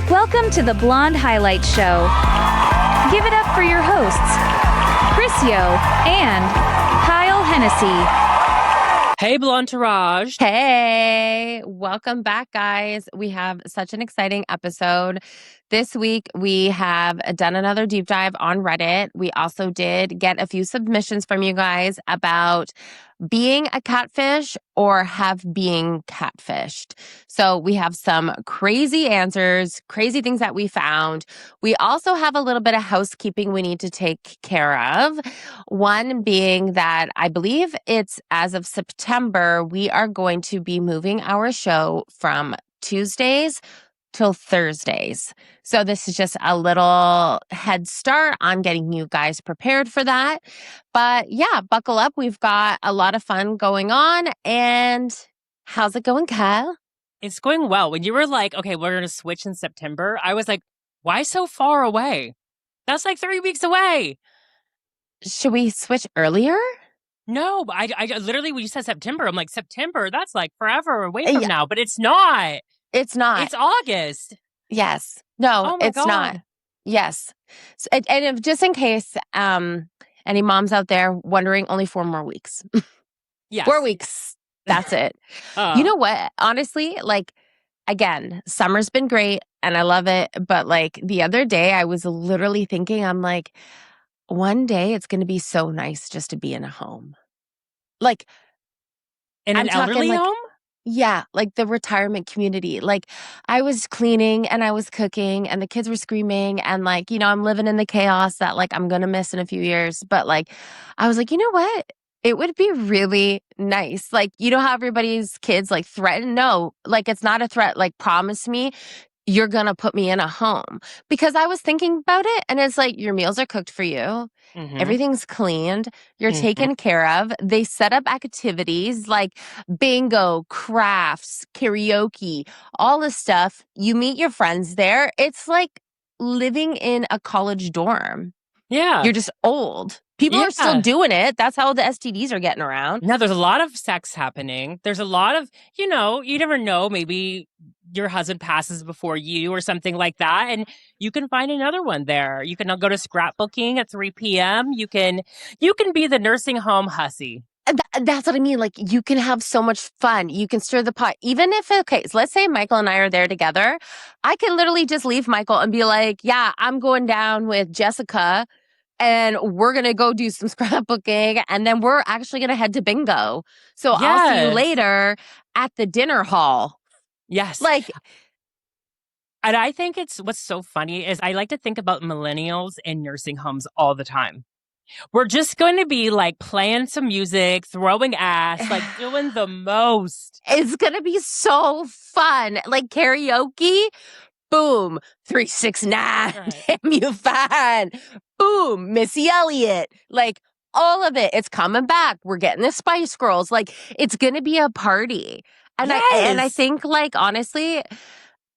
Welcome to the Blonde Highlight Show. Give it up for your hosts, Kris and Kyle Hennessy. Hey, Blontourage. Hey, welcome back, guys. We have such an exciting episode. This week, we have done another deep dive on Reddit. We also did get a few submissions from you guys about being a catfish or have being catfished. So we have some crazy answers, crazy things that we found. We also have a little bit of housekeeping we need to take care of. One being that I believe it's as of September, we are going to be moving our show from Tuesdays till Thursdays. So this is just a little head start on getting you guys prepared for that. But yeah, buckle up. We've got a lot of fun going on. And how's it going, Kyle? It's going well. When you were like, okay, we're going to switch in September, I was like, why so far away? That's like 3 weeks away. Should we switch earlier? No, but I literally, when you said September, I'm like, September, that's like forever away from now. But it's not. It's not. It's August. Yes. No, Oh my it's God. not. Yes. So, and if, just in case any moms out there wondering, only 4 more weeks. Yes. 4 weeks. That's it. You know what? Honestly, like, again, summer's been great and I love it. But like the other day, I was literally thinking, I'm like, one day it's going to be so nice just to be in a home. Like, in an elderly home? Yeah, like the retirement community. Like I was cleaning and I was cooking and the kids were screaming and like, you know, I'm living in the chaos that like I'm going to miss in a few years. But like, I was like, you know what? It would be really nice. Like, you know how everybody's kids like threaten? No, like it's not a threat. Like, promise me you're going to put me in a home. Because I was thinking about it and it's like, your meals are cooked for you. Mhm. Everything's cleaned. You're Mhm. taken care of. They set up activities like bingo, crafts, karaoke, all this stuff. You meet your friends there. It's like living in a college dorm. Yeah. You're just old. People are still doing it. That's how the STDs are getting around. Now, there's a lot of sex happening. There's a lot of, you know, you never know, maybe your husband passes before you or something like that. And you can find another one there. You can go to scrapbooking at 3 p.m. You can be the nursing home hussy. That's what I mean. Like, you can have so much fun. You can stir the pot. Even if, okay, so let's say Michael and I are there together. I can literally just leave Michael and be like, yeah, I'm going down with Jessica and we're going to go do some scrapbooking. And then we're actually going to head to bingo. So I'll see you Yes. later at the dinner hall. Yes. Like, And I think what's so funny is I like to think about millennials in nursing homes all the time. We're just going to be like playing some music, throwing ass, like doing the most. it's going to be so fun. Like karaoke. Boom, 369, Right. damn you fine. Boom, Missy Elliott. Like, all of it. It's coming back. We're getting the Spice Girls. Like, it's going to be a party. And I Yes. think, like, honestly,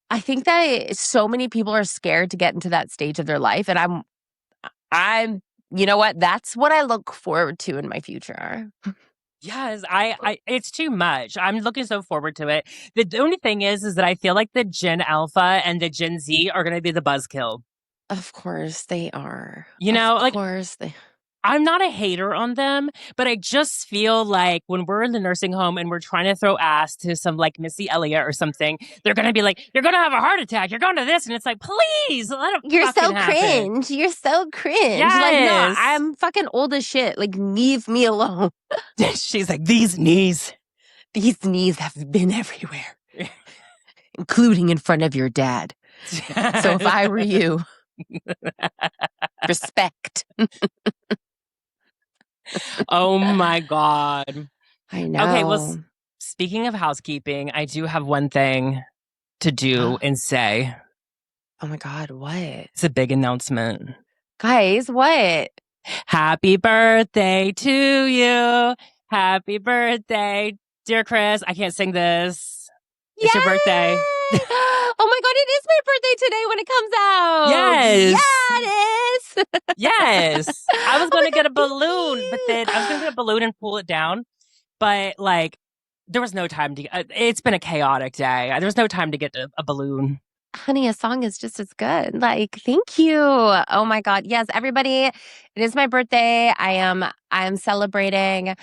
I think that so many people are scared to get into that stage of their life. And I'm, you know what? That's what I look forward to in my future. Yes, I it's too much. I'm looking so forward to it. The only thing is that I feel like the Gen Alpha and the Gen Z are going to be the buzzkill. Of course they are. You know, of like, course they. I'm not a hater on them, but I just feel like when we're in the nursing home and we're trying to throw ass to some like Missy Elliott or something, they're going to be like, you're going to have a heart attack. You're going to this. And it's like, please, let it You're fucking so happen. cringe. You're so cringe. Yes. Like, no, I'm fucking old as shit. Like, leave me alone. She's like, these knees. These knees have been everywhere, including in front of your dad. So if I were you, respect. Oh my God. I know. Okay, well, speaking of housekeeping, I do have one thing to do and say. Oh my God, what? It's a big announcement. Guys, what? Happy birthday to you. Happy birthday, dear Kris. I can't sing this. It's your birthday. Oh my God, it is my birthday today when it comes out. Yes. Yeah, it is. Yes. I was going to get a God, balloon, but then I was going to get a balloon and pull it down. But like, there was no time to, it's been a chaotic day. There was no time to get a balloon. honey, a song is just as good. Like, thank you. Oh my God. Yes, everybody, it is my birthday. I am celebrating.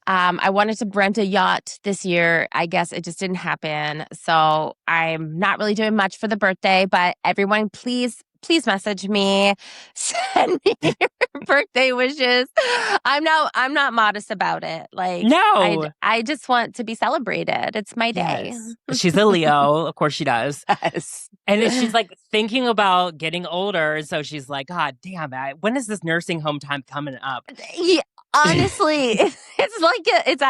I wanted to rent a yacht this year. I guess it just didn't happen. So I'm not really doing much for the birthday, but everyone, please message me. Send me your birthday wishes. I'm not modest about it. Like No. I just want to be celebrated. It's my day. Yes. She's a Leo. Of course she does. Yes. And then she's like thinking about getting older. So she's like, God damn it. When is this nursing home time coming up? Yeah, honestly, it's like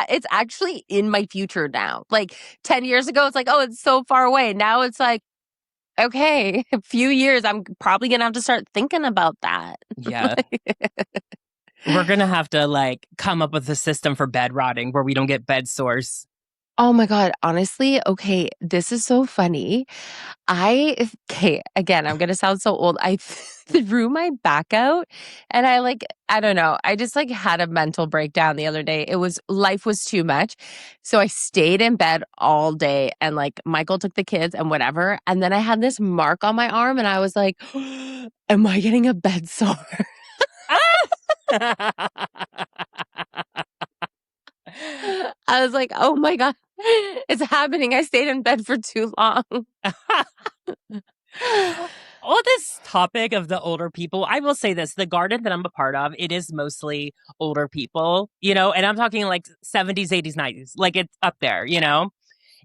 it's actually in my future now. Like 10 years ago, it's like, oh, it's so far away. Now it's like, okay, a few years, I'm probably gonna have to start thinking about that. Yeah. We're going to have to like come up with a system for bed rotting where we don't get bed sores. Oh my God, honestly, okay, this is so funny. Okay, again, I'm gonna sound so old. I threw my back out and I don't know, I just like had a mental breakdown the other day. Life was too much. So I stayed in bed all day and like Michael took the kids and whatever. And then I had this mark on my arm and I was like, am I getting a bed sore? I was like, oh my God, it's happening. I stayed in bed for too long. All this topic of the older people, I will say this, the garden that I'm a part of, it is mostly older people, you know, and I'm talking like 70s, 80s, 90s, like it's up there, you know,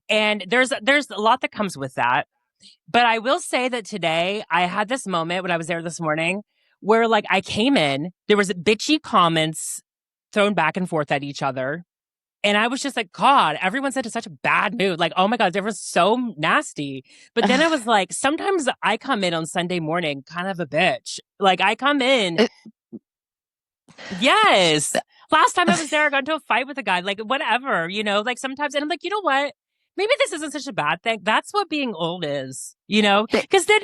and there's a lot that comes with that. But I will say that today I had this moment when I was there this morning where like I came in, there was bitchy comments thrown back and forth at each other. And I was just like, God, everyone's in such a bad mood. Like, oh my God, they were so nasty. But then I was like, sometimes I come in on Sunday morning kind of a bitch. Like, I come in. Yes. Last time I was there, I got into a fight with a guy, like, whatever, you know, like sometimes. And I'm like, you know what? Maybe this isn't such a bad thing. That's what being old is, you know? Because then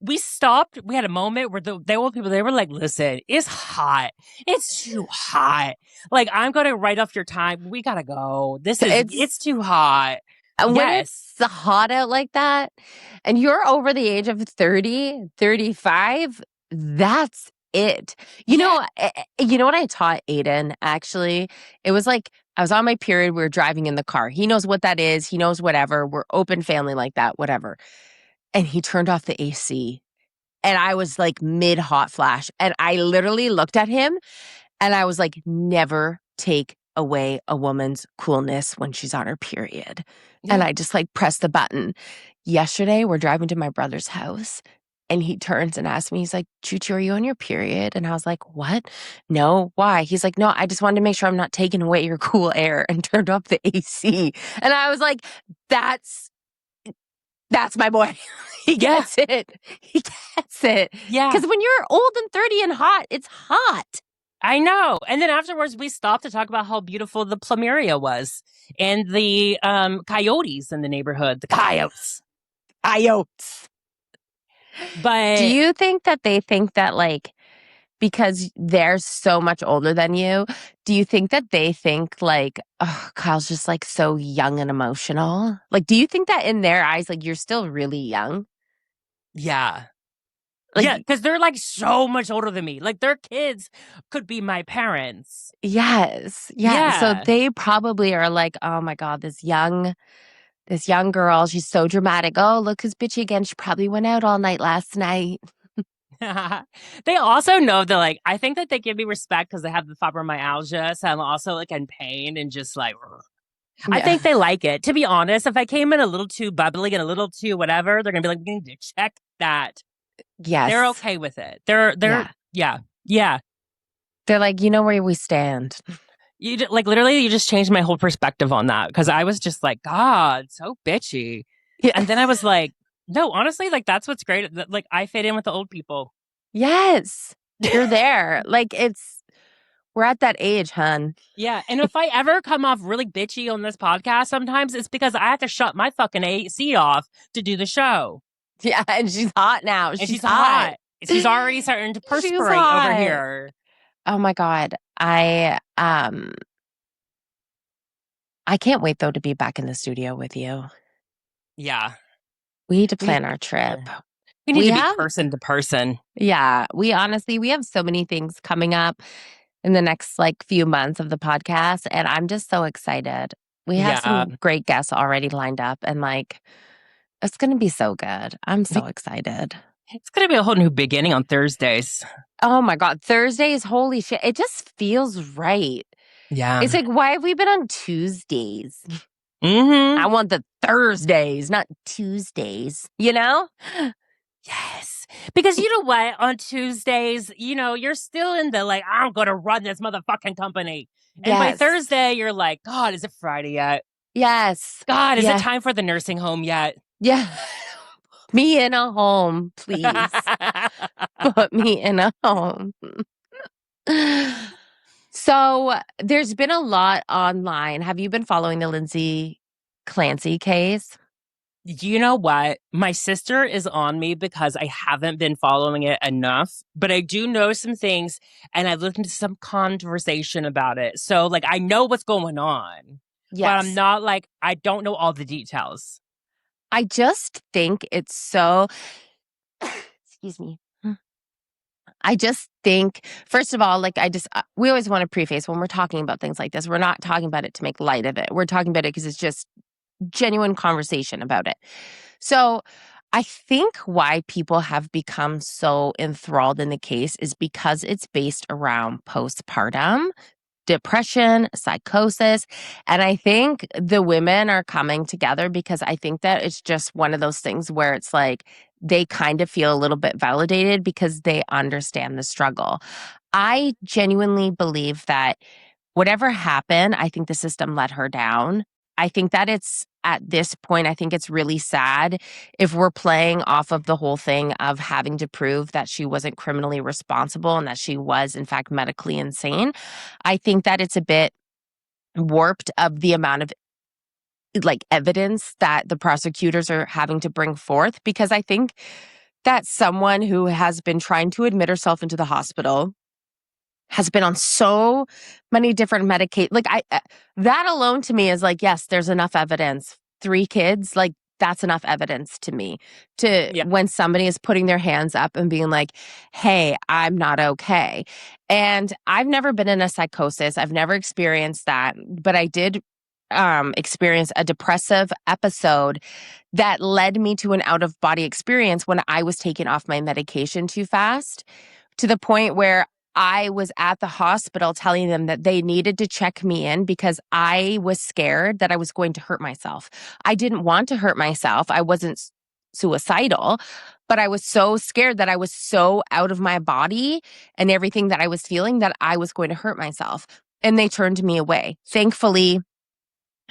we stopped. We had a moment where the old people, they were like, listen, it's hot. It's too hot. Like, I'm going to write off your time. We got to go. It's too hot. And when Yes. it's hot out like that, and you're over the age of 30, 35, that's it. You know what I taught Aiden, actually? It was like, I was on my period, we were driving in the car. He knows what that is. He knows whatever. We're open family like that, whatever. And he turned off the AC. And I was like mid hot flash. And I literally looked at him and I was like, never take away a woman's coolness when she's on her period. Yeah. And I just like pressed the button. Yesterday, we're driving to my brother's house and he turns and asks me, he's like, Chuchi, are you on your period? And I was like, what? No, why? He's like, no, I just wanted to make sure I'm not taking away your cool air, and turned off the AC. And I was like, that's my boy. He gets it. He gets it. Yeah. Because when you're old and 30 and hot, it's hot. I know. And then afterwards, we stopped to talk about how beautiful the plumeria was and the coyotes in the neighborhood. The coyotes. Coyotes. But do you think that they think that, like, because they're so much older than you, do you think that they think like, oh, Kyle's just like so young and emotional? Like, do you think that in their eyes, like, you're still really young? Yeah. Like, yeah, because they're like so much older than me. Like their kids could be my parents. Yes. Yeah. So they probably are like, oh my God, this young girl, she's so dramatic. Oh, look who's bitchy again. She probably went out all night last night. They also know that, like, I think that they give me respect because they have the fibromyalgia. So I'm also like in pain and just like, I think they like it. To be honest, if I came in a little too bubbly and a little too whatever, they're going to be like, we need to check that. Yes. They're okay with it. They're yeah. They're like, you know where we stand. You just, like, literally, you just changed my whole perspective on that because I was just like, God, so bitchy. Yeah. And then I was like, no, honestly, like, that's what's great. Like, I fit in with the old people. Yes. You're there. Like, we're at that age, hun. Yeah. And if I ever come off really bitchy on this podcast, sometimes it's because I have to shut my fucking AC off to do the show. Yeah. And she's hot now. She's hot. She's already starting to perspirate over here. Oh my God. I can't wait though to be back in the studio with you. Yeah. We need to plan our trip. We need We to be have- person to person. Yeah, we have so many things coming up in the next few months of the podcast, and I'm just so excited. We have some great guests already lined up, and it's going to be so good. I'm so excited. It's going to be a whole new beginning on Thursdays. Oh my God, Thursdays, holy shit. It just feels right. Yeah. It's why have we been on Tuesdays? Mm-hmm. I want the Thursdays, not Tuesdays, you know? Yes. Because you know what? On Tuesdays, you're still in the I'm going to run this motherfucking company. And by Thursday, you're like, God, is it Friday yet? Yes. God, is it time for the nursing home yet? Yeah. Me in a home, please. Put me in a home. So there's been a lot online. Have you been following the Lindsay Clancy case? You know what? My sister is on me because I haven't been following it enough, but I do know some things and I've listened to some conversation about it. So I know what's going on, but I'm not I don't know all the details. I just think it's so, excuse me. I just think, first of all, we always want to preface when we're talking about things like this, we're not talking about it to make light of it. We're talking about it because it's just genuine conversation about it. So I think why people have become so enthralled in the case is because it's based around postpartum depression, psychosis. And I think the women are coming together because I think that it's just one of those things where it's they kind of feel a little bit validated because they understand the struggle. I genuinely believe that whatever happened, I think the system let her down. I think that it's at this point, I think it's really sad if we're playing off of the whole thing of having to prove that she wasn't criminally responsible and that she was, in fact, medically insane. I think that it's a bit warped of the amount of evidence that the prosecutors are having to bring forth, because I think that someone who has been trying to admit herself into the hospital has been on so many different medications. That alone to me is yes, there's enough evidence. 3 kids, that's enough evidence to me when somebody is putting their hands up and being hey, I'm not okay. And I've never been in a psychosis. I've never experienced that, but I did experience a depressive episode that led me to an out-of-body experience when I was taking off my medication too fast, to the point where I was at the hospital telling them that they needed to check me in because I was scared that I was going to hurt myself. I didn't want to hurt myself. I wasn't suicidal, but I was so scared that I was so out of my body and everything that I was feeling that I was going to hurt myself. And they turned me away. Thankfully,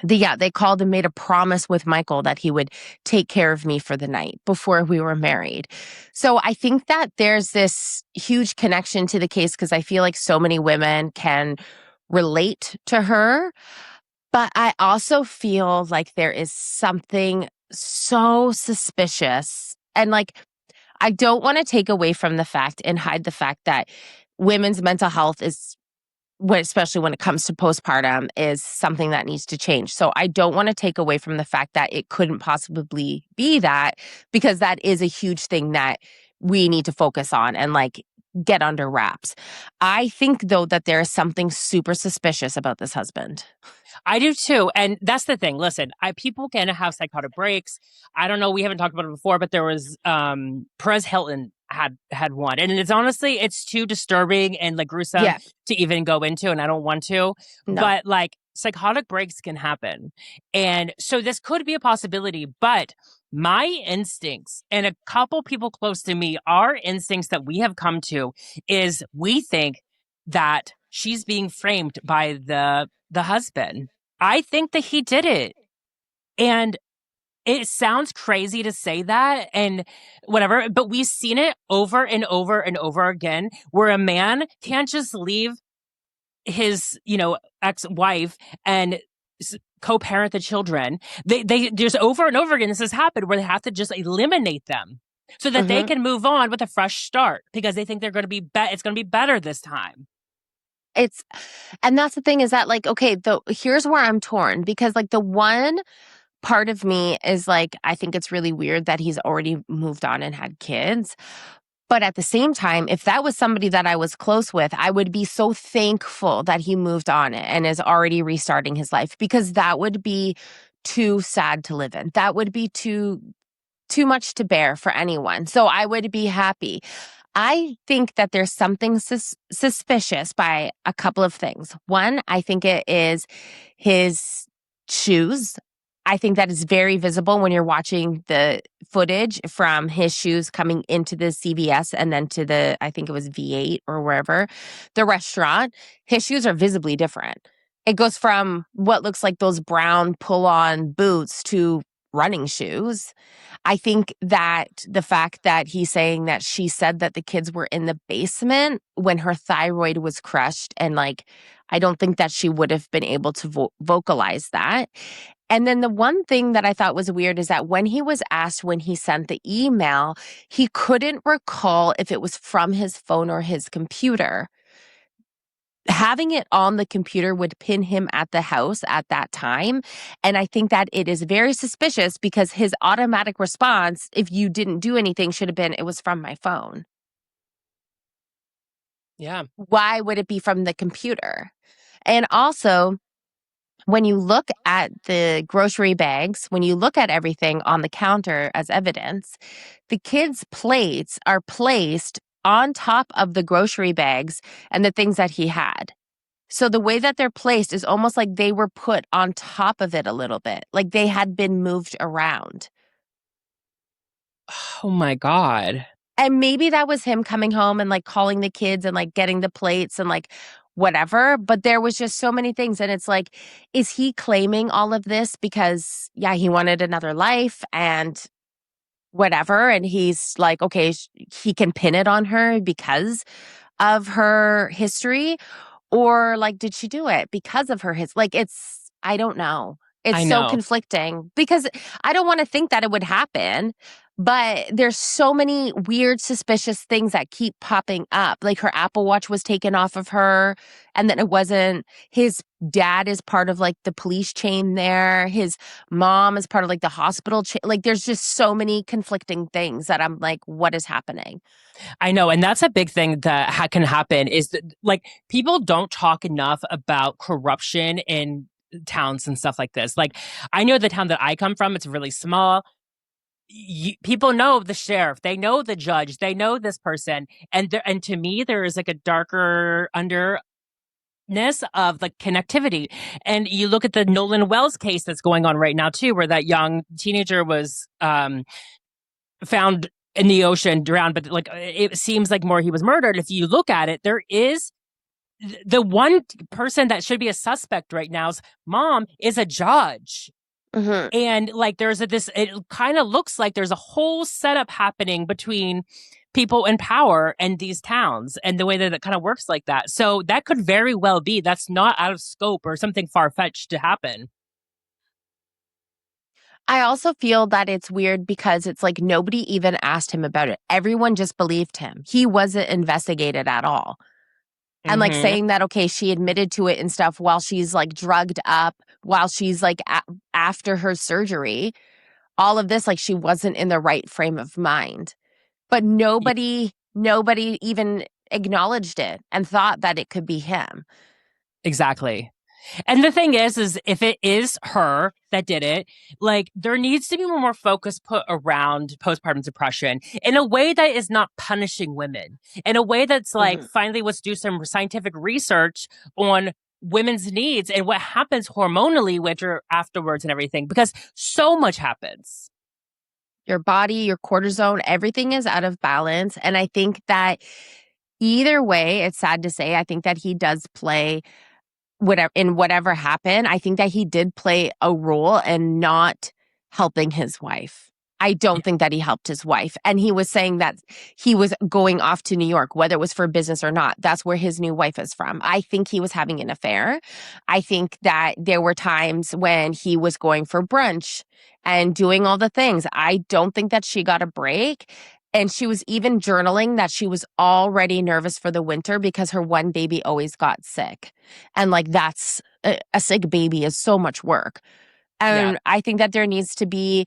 they called and made a promise with Michael that he would take care of me for the night before we were married. So I think that there's this huge connection to the case because I feel like so many women can relate to her. But I also feel like there is something so suspicious. And I don't want to take away from the fact and hide the fact that women's mental health is, especially when it comes to postpartum, is something that needs to change. So I don't want to take away from the fact that it couldn't possibly be that, because that is a huge thing that we need to focus on and get under wraps. I think though that there is something super suspicious about this husband. I do too. And that's the thing. Listen, people can have psychotic breaks. I don't know. We haven't talked about it before, but there was Perez Hilton had one. And it's too disturbing and gruesome to even go into. And I don't want to. No. But psychotic breaks can happen. And so this could be a possibility. But my instincts and a couple people close to me, our instincts that we have come to is we think that she's being framed by the husband. I think that he did it. And it sounds crazy to say that and whatever, but we've seen it over and over and over again where a man can't just leave his, ex-wife and co-parent the children. They just over and over again, this has happened where they have to just eliminate them so that they can move on with a fresh start because they think they're going to be it's going to be better this time. And that's the thing is that okay, here's where I'm torn, because the one part of me is like, I think it's really weird that he's already moved on and had kids. But at the same time, if that was somebody that I was close with, I would be so thankful that he moved on and is already restarting his life, because that would be too sad to live in. That would be too much to bear for anyone. So I would be happy. I think that there's something suspicious by a couple of things. One, I think it is his shoes. I think that is very visible when you're watching the footage from his shoes coming into the CVS and then to the, I think it was V8 or wherever, the restaurant. His shoes are visibly different. It goes from what looks like those brown pull-on boots to running shoes. I think that the fact that he's saying that she said that the kids were in the basement when her thyroid was crushed, and like, I don't think that she would have been able to vocalize that. And then the one thing that I thought was weird is that when he was asked when he sent the email, he couldn't recall if it was from his phone or his computer. Having it on the computer would pin him at the house at that time. And I think that it is very suspicious because his automatic response, if you didn't do anything, should have been, it was from my phone. Yeah. Why would it be from the computer? And also, when you look at the grocery bags, when you look at everything on the counter as evidence, the kids' plates are placed on top of the grocery bags and the things that he had. So the way that they're placed is almost like they were put on top of it a little bit, like they had been moved around. Oh my God. And maybe that was him coming home and like calling the kids and like getting the plates and like whatever. But there was just so many things. And it's like, is he claiming all of this because, yeah, he wanted another life and whatever? And he's like, okay, he can pin it on her because of her history? Or like, did she do it because of her like, it's, I don't know. I It's know. so conflicting because I don't want to think that it would happen, but there's so many weird, suspicious things that keep popping up. Like her Apple Watch was taken off of her and then it wasn't. His dad is part of like the police chain there. His mom is part of like the hospital chain. Like there's just so many conflicting things that I'm like, what is happening? I know. And that's a big thing that can happen is that, like, people don't talk enough about corruption in towns and stuff like this. Like, I know the town that I come from, it's really small. People know the sheriff, they know the judge, they know this person. And to me, there is like a darker underness of like connectivity. And you look at the Nolan Wells case that's going on right now too, where that young teenager was found in the ocean drowned, but like it seems like more he was murdered. If you look at it, there is the one person that should be a suspect right now's mom is a judge. Mm-hmm. And like there's it kind of looks like there's a whole setup happening between people in power and these towns and the way that it kind of works like that. So that could very well be, that's not out of scope or something far-fetched to happen. I also feel that it's weird because it's like nobody even asked him about it. Everyone just believed him. He wasn't investigated at all. And like saying that, okay, she admitted to it and stuff while she's like drugged up, while she's like after her surgery, all of this, like she wasn't in the right frame of mind. But nobody even acknowledged it and thought that it could be him. Exactly. And the thing is if it is her that did it, like there needs to be more focus put around postpartum depression in a way that is not punishing women, in a way that's like, finally, let's do some scientific research on women's needs and what happens hormonally with her afterwards and everything, because so much happens. Your body, your cortisone, everything is out of balance. And I think that either way, it's sad to say, I think that he does play whatever happened. I think that he did play a role in not helping his wife. I don't think that he helped his wife. And he was saying that he was going off to New York, whether it was for business or not. That's where his new wife is from. I think he was having an affair. I think that there were times when he was going for brunch and doing all the things. I don't think that she got a break. And she was even journaling that she was already nervous for the winter because her one baby always got sick. And like, that's a sick baby is so much work. And I think that there needs to be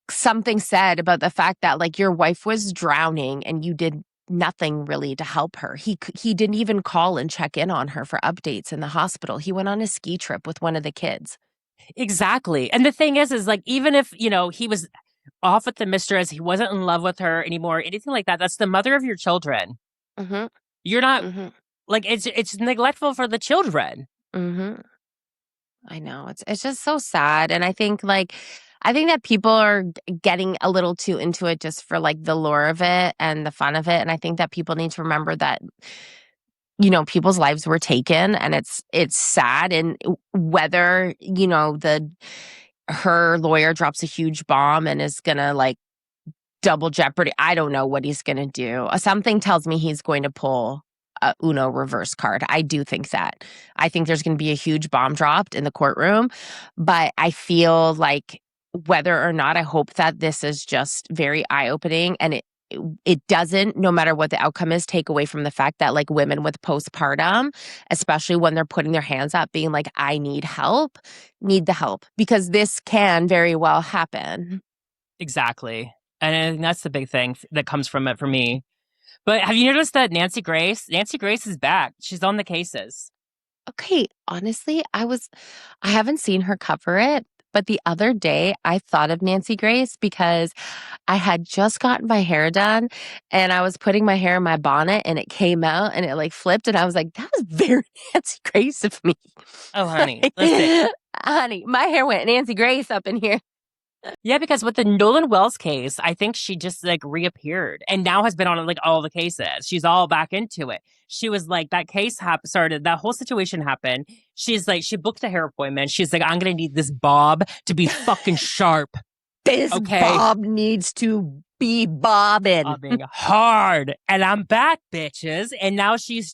something said about the fact that like your wife was drowning and you did nothing really to help her. He didn't even call and check in on her for updates in the hospital. He went on a ski trip with one of the kids. Exactly. And the thing is like, even if, he was off with the mistress, he wasn't in love with her anymore, anything like that, that's the mother of your children. Mm-hmm. You're not, Mm-hmm. like, it's neglectful for the children. Mm-hmm. I know. It's just so sad. And I think that people are getting a little too into it just for like the lure of it and the fun of it. And I think that people need to remember that, people's lives were taken, and it's sad. And whether, her lawyer drops a huge bomb and is gonna like double jeopardy, I don't know what he's gonna do. Something tells me he's going to pull a Uno reverse card. I do think that. I think there's going to be a huge bomb dropped in the courtroom, but I feel like whether or not, I hope that this is just very eye-opening, and it doesn't, no matter what the outcome is, take away from the fact that like women with postpartum, especially when they're putting their hands up being like, I need help, need the help, because this can very well happen. Exactly. And I think that's the big thing that comes from it for me. But have you noticed that Nancy Grace is back? She's on the cases. Okay, honestly, I haven't seen her cover it, but the other day I thought of Nancy Grace because I had just gotten my hair done and I was putting my hair in my bonnet and it came out and it like flipped, and I was like, that was very Nancy Grace of me. Oh, honey, listen. Honey, my hair went Nancy Grace up in here. Yeah, because with the Nolan Wells case, I think she just like reappeared and now has been on like all the cases. She's all back into it. She was like, that case started, that whole situation happened. She's like, she booked a hair appointment. She's like, I'm going to need this bob to be fucking sharp. This bob needs to be bobbing. Bobbing hard. And I'm back, bitches. And now she's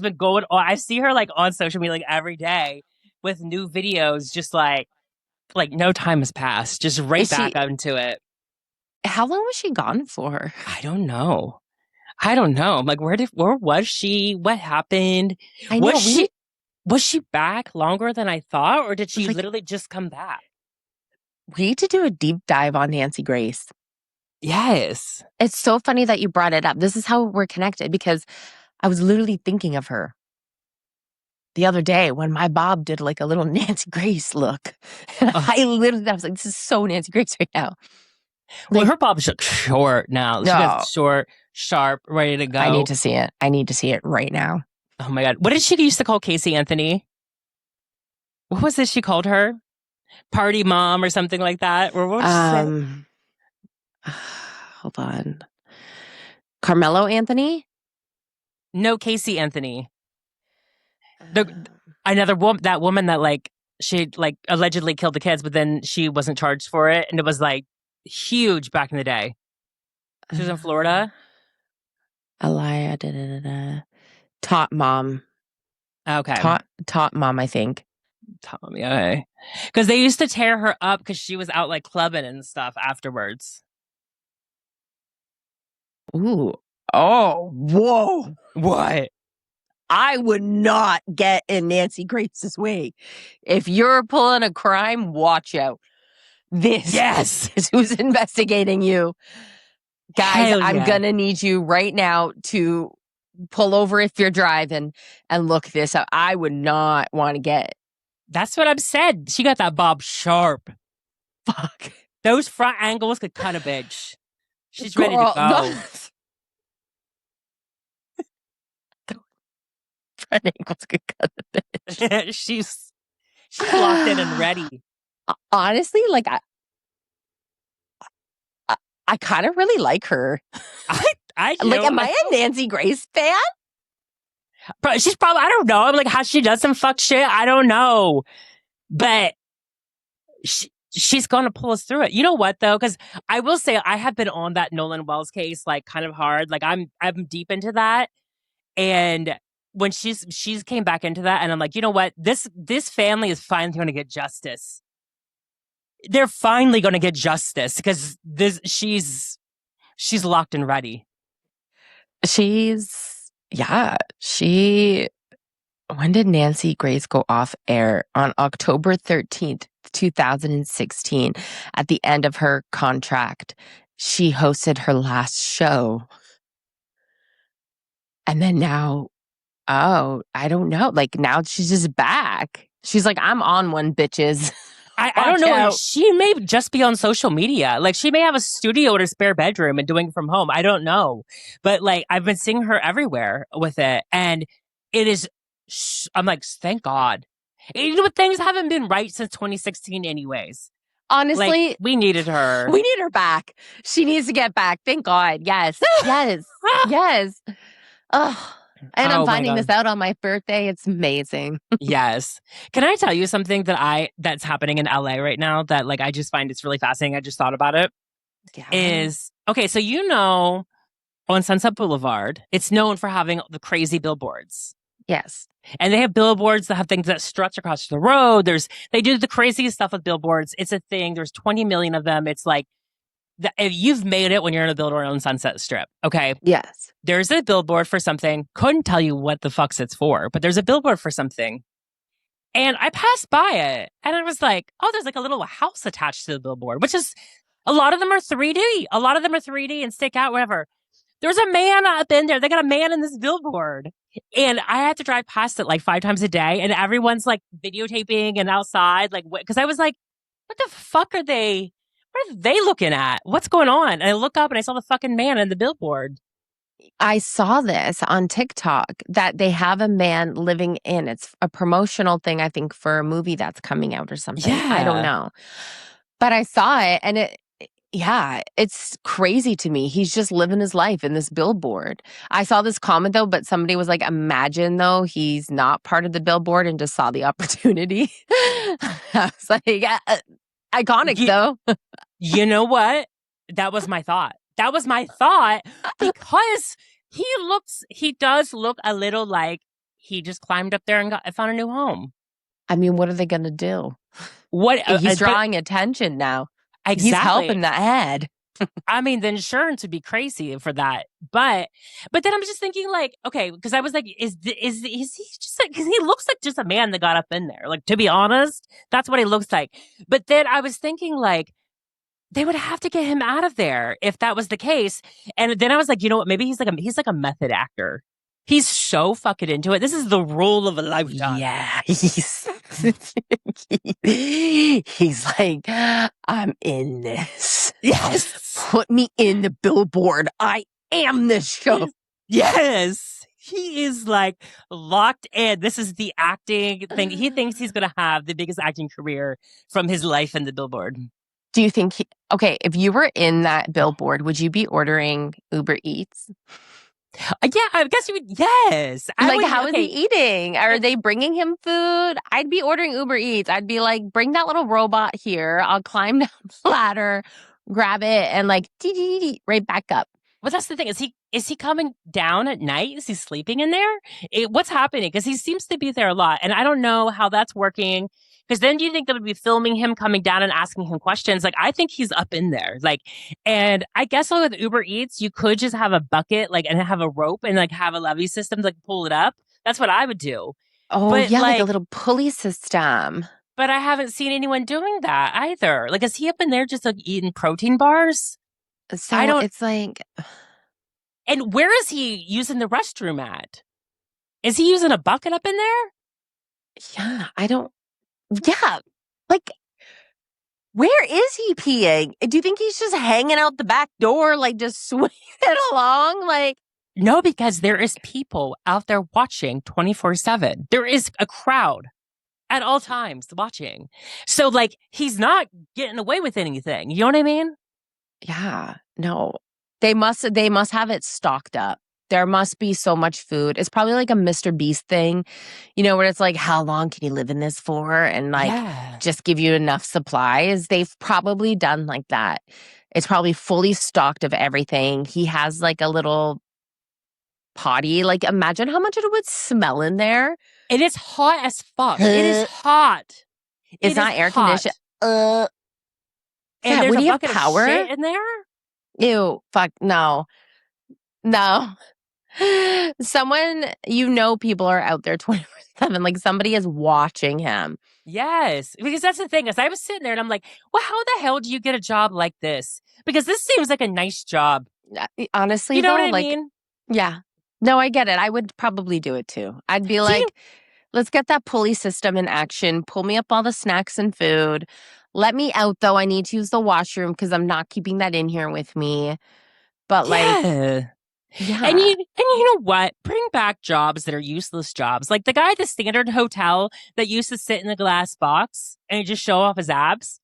been going on. I see her like on social media like every day with new videos, just like no time has passed, just right back into it. How long was she gone for? I don't know. I'm like, where was she? What happened? I know. Was she back longer than I thought, or did she literally just come back? We need to do a deep dive on Nancy Grace. Yes. It's so funny that you brought it up. This is how we're connected, because I was literally thinking of her the other day when my bob did like a little Nancy Grace look. I was like, this is so Nancy Grace right now. Well, her bob's short now. She got short, sharp, ready to go. I need to see it. I need to see it right now. Oh my God. What did she used to call Casey Anthony? What was this she called her? Party mom or something like that? Or what was she hold on. Carmelo Anthony? No, Casey Anthony. Another woman, that woman that like she like allegedly killed the kids, but then she wasn't charged for it, and it was like huge back in the day. She was in Florida. Elia, Tot Mom. Okay, Tot Mom, I think. Tommy, okay. Because they used to tear her up because she was out like clubbing and stuff afterwards. Ooh. Oh, whoa. What? I would not get in Nancy Grace's way. If you're pulling a crime, watch out. This is who's investigating you. Guys, I'm going to need you right now to pull over if you're driving and look this up. I would not want to get. That's what I've said. She got that bob sharp. Fuck. Those front angles could cut a bitch. She's ready to go. Front angles could cut a bitch. she's locked in and ready. Honestly, like I kind of really like her. I do. Like, am I a Nancy Grace fan? She's probably, I don't know. I'm like, how she does some fuck shit. I don't know. But she's going to pull us through it. You know what, though? Because I will say I have been on that Nolan Wells case, like, kind of hard. Like, I'm deep into that. And when she's came back into that, and I'm like, you know what? This family is finally going to get justice. They're finally going to get justice because she's locked and ready. She When did Nancy Grace go off air? On October 13th, 2016, at the end of her contract, she hosted her last show. And then now, oh, I don't know. Like now she's just back. She's like, I'm on one, bitches. I don't Watch know. out. She may just be on social media. Like she may have a studio in her spare bedroom and doing it from home. I don't know. But like I've been seeing her everywhere with it. And it is, I'm like, thank God. You know what? Things haven't been right since 2016 anyways. Honestly, Like, we needed her. we need her back. She needs to get back. Thank God. Yes. Yes. Yes. Oh, and I'm Oh my finding God. this out on my birthday. It's amazing. Yes. Can I tell you something that's happening in LA right now that like I just find it's really fascinating? I just thought about it. Yeah. Is okay, so on Sunset Boulevard, it's known for having the crazy billboards. Yes. And they have billboards that have things that stretch across the road. They do the craziest stuff with billboards. It's a thing. There's 20 million of them. It's like if you've made it when you're in a billboard on Sunset Strip. Okay. Yes. There's a billboard for something. Couldn't tell you what the fuck's it's for, but there's a billboard for something. And I passed by it and I was like, oh, there's like a little house attached to the billboard, which is a lot of them are 3D. A lot of them are 3D and stick out, whatever. There's a man up in there. They got a man in this billboard. And I had to drive past it like 5 times a day. And everyone's like videotaping and outside. Like, because I was like, what the fuck are they? What are they looking at? What's going on? And I look up and I saw the fucking man in the billboard. I saw this on TikTok that they have a man living in. It's a promotional thing, I think, for a movie that's coming out or something. Yeah. I don't know. But I saw it and it's crazy to me. He's just living his life in this billboard. I saw this comment though, but somebody was like, imagine though he's not part of the billboard and just saw the opportunity. I was like, iconic though. You know what? That was my thought. That was my thought because he does look a little like he just climbed up there and found a new home. I mean, what are they going to do? What he's drawing attention now. Exactly. He's helping the ad. I mean, the insurance would be crazy for that. But then I'm just thinking like, okay, because I was like, is he just like, because he looks like just a man that got up in there. Like, to be honest, that's what he looks like. But then I was thinking like, they would have to get him out of there if that was the case. And then I was like, you know what? Maybe he's like a method actor. He's so fucking into it. This is the role of a lifetime. Yeah, he's like, I'm in this. Yes. Put me in the billboard. I am this show. Yes. He is like locked in. This is the acting thing. He thinks he's going to have the biggest acting career from his life in the billboard. Do you think if you were in that billboard, would you be ordering Uber Eats? Yeah, I guess you would. Yes. How is he eating? Are they bringing him food? I'd be ordering Uber Eats. I'd be like, bring that little robot here. I'll climb down the ladder, grab it, and like, right back up. Well, that's the thing. Is he coming down at night? Is he sleeping in there? What's happening? Because he seems to be there a lot. And I don't know how that's working. Because then do you think they would be filming him coming down and asking him questions? Like, I think he's up in there. Like, and I guess with Uber Eats, you could just have a bucket, like, and have a rope and like have a levee system to like pull it up. That's what I would do. Oh, but, yeah, like a little pulley system. But I haven't seen anyone doing that either. Like, is he up in there just like eating protein bars? So it's like. And where is he using the restroom at? Is he using a bucket up in there? Yeah, I don't. Yeah, like, where is he peeing? Do you think he's just hanging out the back door, like just swinging it along? Like, no, because there is people out there watching 24/7. There is a crowd at all times watching. So, like, he's not getting away with anything. You know what I mean? Yeah, no, they must have it stocked up. There must be so much food. It's probably like a Mr. Beast thing, where it's like, how long can you live in this for? And like, just give you enough supplies. They've probably done like that. It's probably fully stocked of everything. He has like a little potty. Like, imagine how much it would smell in there. It is hot as fuck. It is hot. It's not air conditioned. And there's would a he have bucket power of shit in there? Ew, fuck, no. Someone, people are out there 24 24/7. Like somebody is watching him. Yes, because that's the thing. Is I was sitting there and I'm like, well, how the hell do you get a job like this? Because this seems like a nice job. Honestly, You know though, what I like, mean? yeah. No, I get it. I would probably do it too. I'd be Do you like, let's get that pulley system in action. Pull me up all the snacks and food. Let me out, though. I need to use the washroom because I'm not keeping that in here with me. But like, Yeah. And yeah. you know what? Bring back jobs that are useless jobs. Like the guy at the Standard Hotel that used to sit in the glass box and just show off his abs.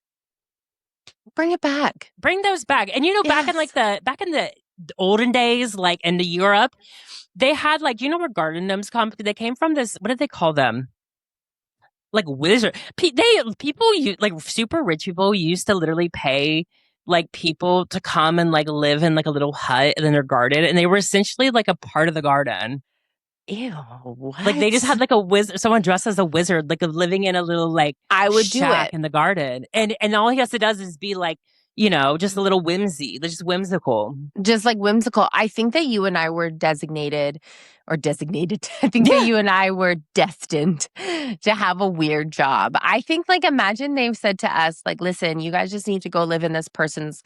Bring it back. Bring those back. And you know, back in the olden days, like in the Europe, they had like, you know where garden gnomes come? They came from this, what did they call them? Like wizard. People like super rich people used to literally pay like people to come and like live in like a little hut in their garden, and they were essentially like a part of the garden. Ew, what? Like they just had like a wizard, someone dressed as a wizard, like living in a little like I would do shack it. in the garden, and all he has to does is be like, you know, just a little whimsy, just whimsical. Just like whimsical. I think that you and I were designated. I think that Yeah. you and I were destined to have a weird job. I think, like, imagine they've said to us, like, listen, you guys just need to go live in this person's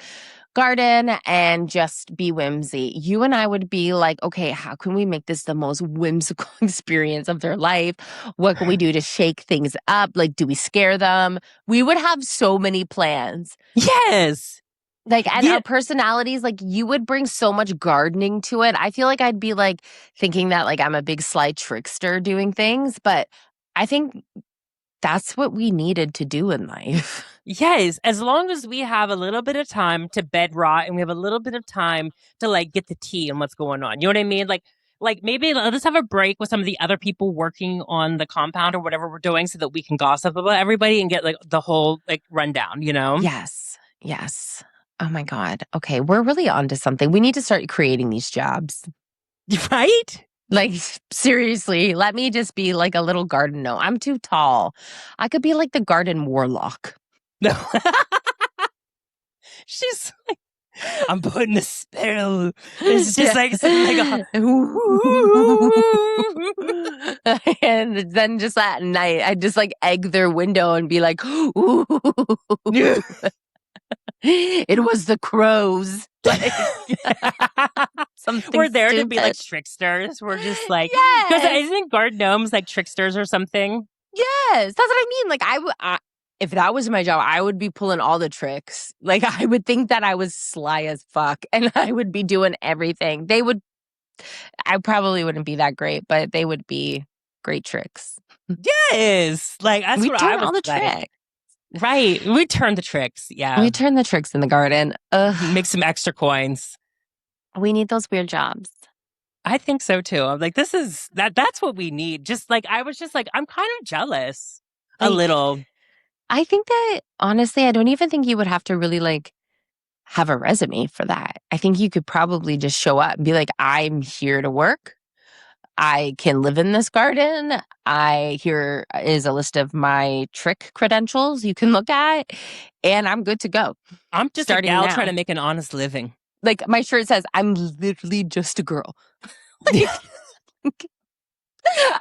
garden and just be whimsy. You and I would be like, okay, how can we make this the most whimsical experience of their life? What can we do to shake things up? Like, do we scare them? We would have so many plans. Yes. Like, and Yeah. our personalities, like, you would bring so much gardening to it. I feel like I'd be like thinking that like I'm a big sly trickster doing things, but I think that's what we needed to do in life. Yes, as long as we have a little bit of time to bed rot and we have a little bit of time to like get the tea and what's going on. You know what I mean? Like maybe let's have a break with some of the other people working on the compound or whatever we're doing so that we can gossip about everybody and get like the whole like rundown, you know? Yes. Yes. Oh my God. Okay. We're really onto something. We need to start creating these jobs. Right? Like, seriously, let me just be like a little garden gnome. I'm too tall. I could be like the garden warlock. No. She's like, I'm putting a spell. It's just like something like and then just at night, I just like egg their window and be like, ooh. It was the crows. Like, something we're there to stupid. be like tricksters. We're just like, because Yes. I think garden gnomes like tricksters or something. Yes, that's what I mean. Like if that was my job, I would be pulling all the tricks. Like I would think that I was sly as fuck and I would be doing everything. I probably wouldn't be that great, but they would be great tricks. Yes. Like that's We what turn I was all the like. tricks. Right. We turn the tricks. Yeah. We turn the tricks in the garden. Ugh. Make some extra coins. We need those weird jobs. I think so too. I'm like, that's what we need. Just like I was just like, I'm kind of jealous. A Like, little. I think that honestly, I don't even think you would have to really like have a resume for that. I think you could probably just show up and be like, I'm here to work. I can live in this garden. Here is a list of my trick credentials you can look at, and I'm good to go. I'm just Starting a gal now. trying to make an honest living. Like my shirt says, I'm literally just a girl. Like,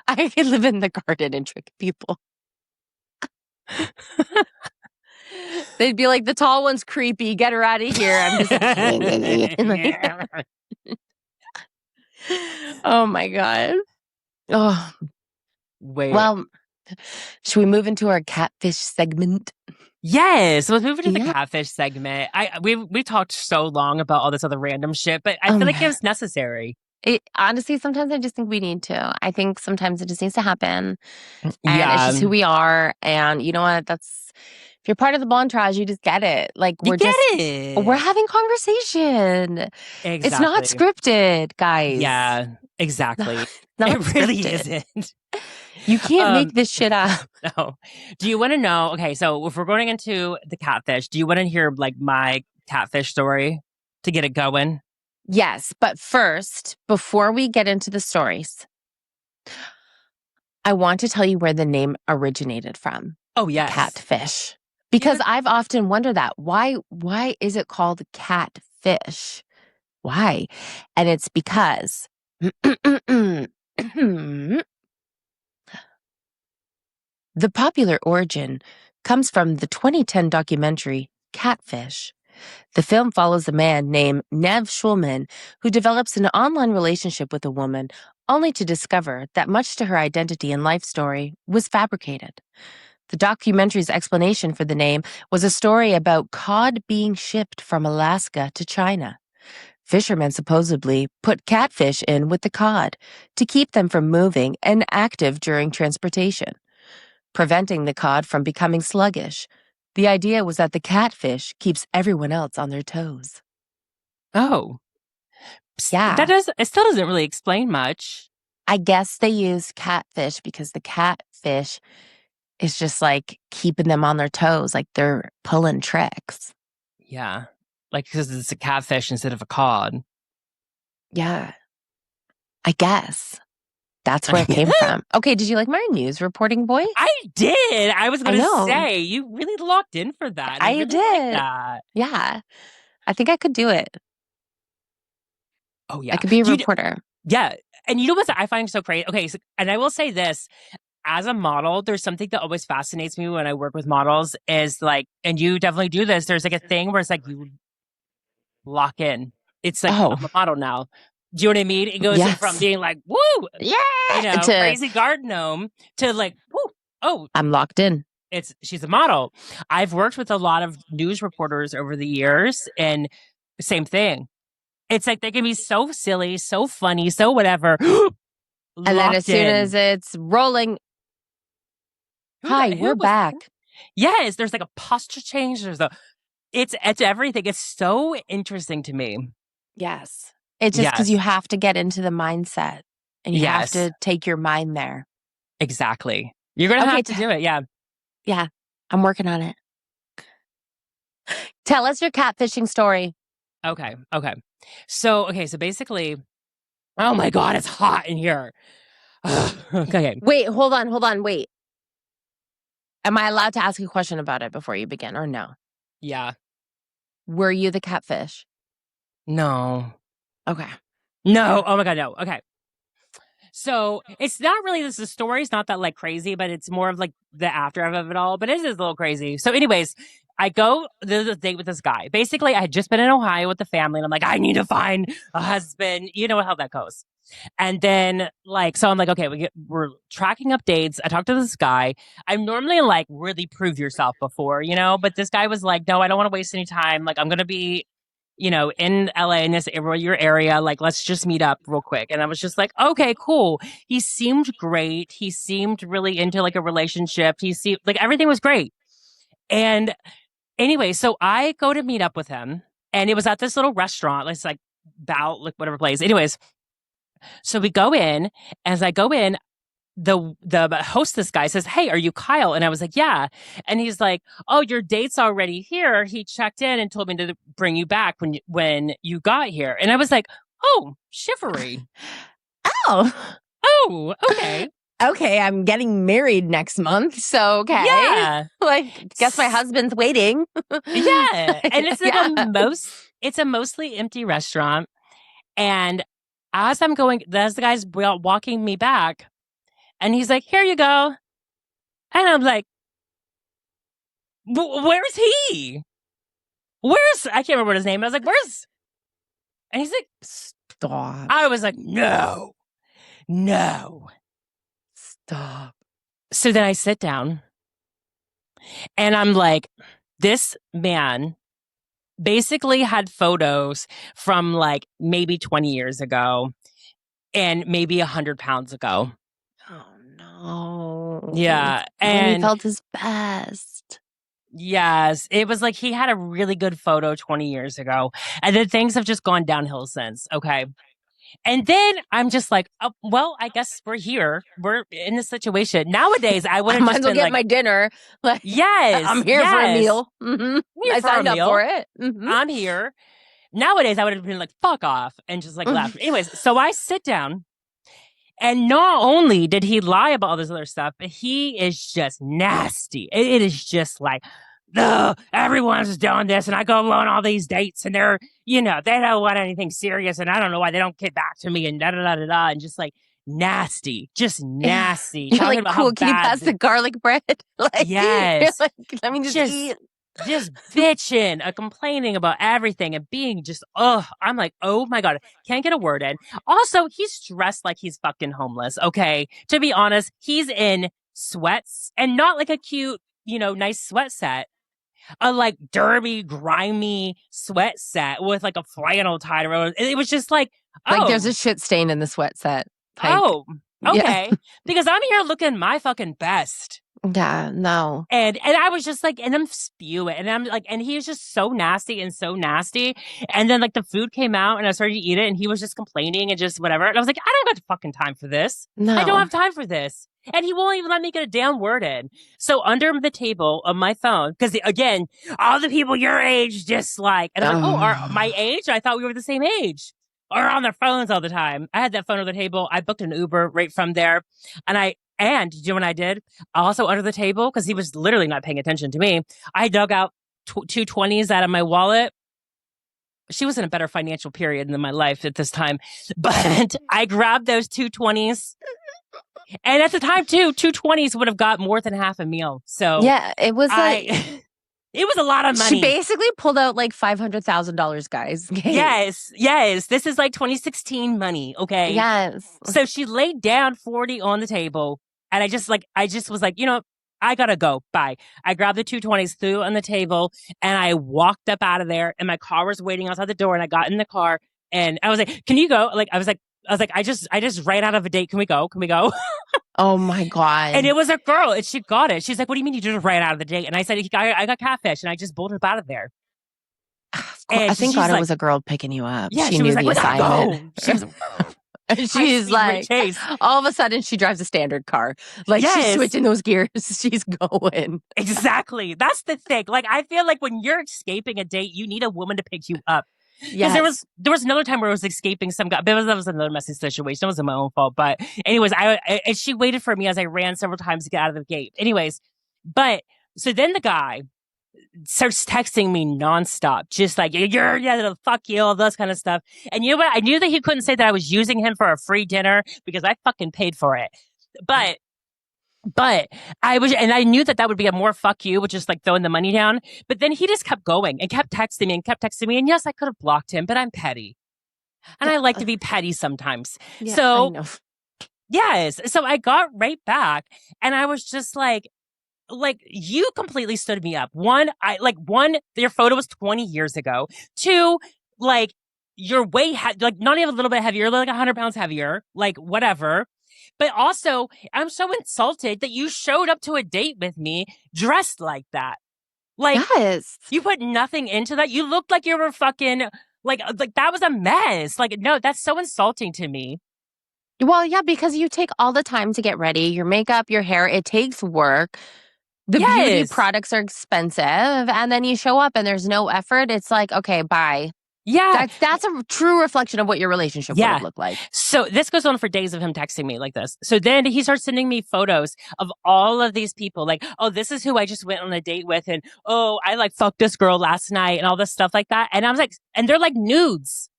I can live in the garden and trick people. They'd be like, the tall one's creepy. Get her out of here. I'm just like, oh my God. Oh, Wait. well, should we move into our catfish segment? Yes, let's move into the Yeah. catfish segment. We talked so long about all this other random shit, but I feel like it was necessary. Honestly, sometimes I just think we need to. I think sometimes it just needs to happen. And Yeah. it's just who we are. And you know what? If you're part of the Bontrage, you just get it. Like You get it. we're having conversation. Exactly. It's not scripted, guys. Yeah, exactly. Not It really scripted. isn't. You can't make this shit up. No. Do you want to know? Okay, so if we're going into the catfish, do you want to hear like my catfish story to get it going? Yes, but first, before we get into the stories, I want to tell you where the name originated from. Oh, yes. Catfish. Because I've often wondered that. Why is it called catfish? Why? And it's because The popular origin comes from the 2010 documentary Catfish. The film follows a man named Nev Schulman who develops an online relationship with a woman only to discover that much to her identity and life story was fabricated. The documentary's explanation for the name was a story about cod being shipped from Alaska to China. Fishermen supposedly put catfish in with the cod to keep them from moving and active during transportation, preventing the cod from becoming sluggish. The idea was that the catfish keeps everyone else on their toes. Oh. Yeah. It still doesn't really explain much. I guess they use catfish because the catfish is just like keeping them on their toes, like they're pulling tricks. Yeah. Like, because it's a catfish instead of a cod. Yeah. I guess. That's where it came from. Okay, did you like my news reporting voice? I did. I was going know. to say, you really locked in for that. I really did. like that. Yeah. I think I could do it. Oh, yeah. I could be a reporter. Yeah. And you know what I find so crazy? Okay, so, and I will say this. As a model, there's something that always fascinates me when I work with models is like, and you definitely do this, there's like a thing where it's like you lock in. It's like, I'm a model now. Do you know what I mean? It goes from being like, woo, yeah, to crazy garden gnome to like, woo, oh, I'm locked in. She's a model. I've worked with a lot of news reporters over the years, and same thing. It's like they can be so silly, so funny, so whatever. And then as soon as it's rolling, hi, we're back. Yes, there's like a posture change. It's everything. It's so interesting to me. Yes. It's just because you have to get into the mindset and you have to take your mind there. Exactly. You're going to have to do it. Yeah. Yeah. I'm working on it. Tell us your catfishing story. Okay. So basically, oh my God, it's hot in here. Okay. Wait, hold on. Wait. Am I allowed to ask you a question about it before you begin or no? Yeah. Were you the catfish? No. Okay. No. Oh my God, no. Okay. So it's not really the story's not that like crazy, but it's more of like the after of it all. But it is a little crazy. So, anyways, I go there's a date with this guy. Basically, I had just been in Ohio with the family, and I'm like, I need to find a husband. You know how that goes. And then so I'm like, okay, we're tracking updates. I talked to this guy. I'm normally like really prove yourself before, but this guy was like, no, I don't want to waste any time. Like I'm going to be, in LA in this your area. Like, let's just meet up real quick. And I was just like, okay, cool. He seemed great. He seemed really into like a relationship. He seemed like everything was great. And anyway, so I go to meet up with him and it was at this little restaurant. It's like whatever place. Anyways. So we go in. As I go in, the hostess guy says, "Hey, are you Kyle?" And I was like, "Yeah." And he's like, "Oh, your date's already here. He checked in and told me to bring you back when you got here." And I was like, "Oh, chivalry." Oh, okay. Okay, I'm getting married next month, so okay. Yeah. Guess my husband's waiting. Yeah. And it's like it's a mostly empty restaurant. And as the guy's walking me back, and he's like, "Here you go." And I'm like, where's he? I can't remember his name. I was like, where's? And he's like, stop. I was like, no. Stop. So then I sit down and I'm like, this man basically had photos from like maybe 20 years ago and maybe 100 pounds ago. Oh, no. Yeah. And he felt his best. Yes. It was like he had a really good photo 20 years ago. And then things have just gone downhill since. Okay. And then I'm just like, oh, well, I guess we're here. We're in this situation. Nowadays, I would have just been get my dinner. Like, yes. I'm here for a meal. Mm-hmm. I signed up for it. Mm-hmm. I'm here. Nowadays, I would have been like, fuck off. And just like left. Anyways, so I sit down. And not only did he lie about all this other stuff, but he is just nasty. It is just like, everyone's doing this, and I go on all these dates, and they're, they don't want anything serious, and I don't know why they don't get back to me, and da da da da da, and just like nasty, just nasty. You're Talking like, about cool, how can you bad pass the garlic bread? Like, Yes. you're like, let me just eat. Just bitching, complaining about everything and being just, I'm like, oh my God, can't get a word in. Also, he's dressed like he's fucking homeless. Okay. To be honest, he's in sweats and not like a cute, nice sweat set. A like derby, grimy sweat set with like a flannel tied around. It was just like, Like, there's a shit stain in the sweat set. Like, okay. Because I'm here looking my fucking best. Yeah, no. And I was just like, and I'm spewing, and I'm like, and he was just so nasty and so nasty. And then like the food came out, and I started to eat it, and he was just complaining and just whatever. And I was like, I don't got fucking time for this. No. I don't have time for this. And he won't even let me get a damn word in. So under the table of my phone, because again, all the people your age just like, and I'm like, are my age? I thought we were the same age. Or on their phones all the time. I had that phone on the table. I booked an Uber right from there, and do you know what I did? Also under the table, because he was literally not paying attention to me, I dug out two 20s out of my wallet. She was in a better financial period than my life at this time. But I grabbed those 2 20s. And at the time, too, 2 20s would have got more than half a meal. So yeah, it was like... It was a lot of money. She basically pulled out like $500,000, guys. Yes. This is like 2016 money, okay? Yes. So she laid down 40 on the table, and I just was like, I gotta go. Bye. I grabbed the 2 20s, threw it on the table, and I walked up out of there, and my car was waiting outside the door, and I got in the car, and I was like, can you go? Like, I was like, I just ran out of a date. Can we go? Oh my God. And it was a girl, and she got it. She's like, what do you mean you just ran out of the date? And I said, I got catfish, and I just bolted up out of there. I think God, it was a girl picking you up. Yeah, she knew the assignment. She's like, all of a sudden she drives a standard car. Like, she's switching those gears. She's going. Exactly. That's the thing. Like, I feel like when you're escaping a date, you need a woman to pick you up. Because there was another time where I was escaping some guy. That was another messy situation. It wasn't my own fault. But anyways, and she waited for me as I ran several times to get out of the gate. Anyways, but so then the guy starts texting me nonstop, just like, fuck you, all this kind of stuff. And you know what? I knew that he couldn't say that I was using him for a free dinner because I fucking paid for it. But I knew that would be a more fuck you, which is like throwing the money down. But then he just kept going and kept texting me. And yes, I could have blocked him, but I'm petty. And I like to be petty sometimes. Yeah, so, I know. Yes. So I got right back, and I was just like, you completely stood me up. One, your photo was 20 years ago. Two, like, you're way, not even a little bit heavier, you're like 100 pounds heavier, like, whatever. But also, I'm so insulted that you showed up to a date with me dressed like that. Like, yes. You put nothing into that. You looked like you were fucking, like that was a mess. Like, no, that's so insulting to me. Well, yeah, because you take all the time to get ready, your makeup, your hair, it takes work. The beauty products are expensive, and then you show up and there's no effort. It's like, okay, bye. Yeah. That's a true reflection of what your relationship would look like. So this goes on for days of him texting me like this. So then he starts sending me photos of all of these people. Like, oh, this is who I just went on a date with. And, oh, I like fucked this girl last night and all this stuff like that. And I was like, and they're like nudes.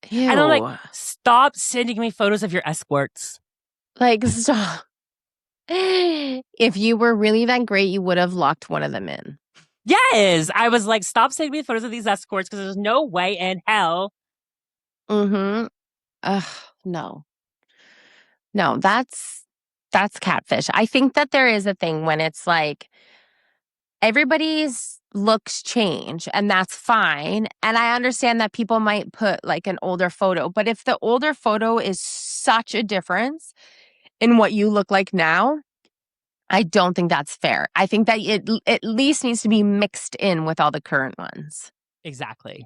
Ew. And I'm like, stop sending me photos of your escorts. Like, stop. If you were really that great, you would have locked one of them in. Yes. I was like, stop sending me photos of these escorts because there's no way in hell. Mm-hmm. No. No, that's catfish. I think that there is a thing when it's like everybody's looks change, and that's fine. And I understand that people might put like an older photo, but if the older photo is such a difference in what you look like now, I don't think that's fair. I think that it at least needs to be mixed in with all the current ones. Exactly.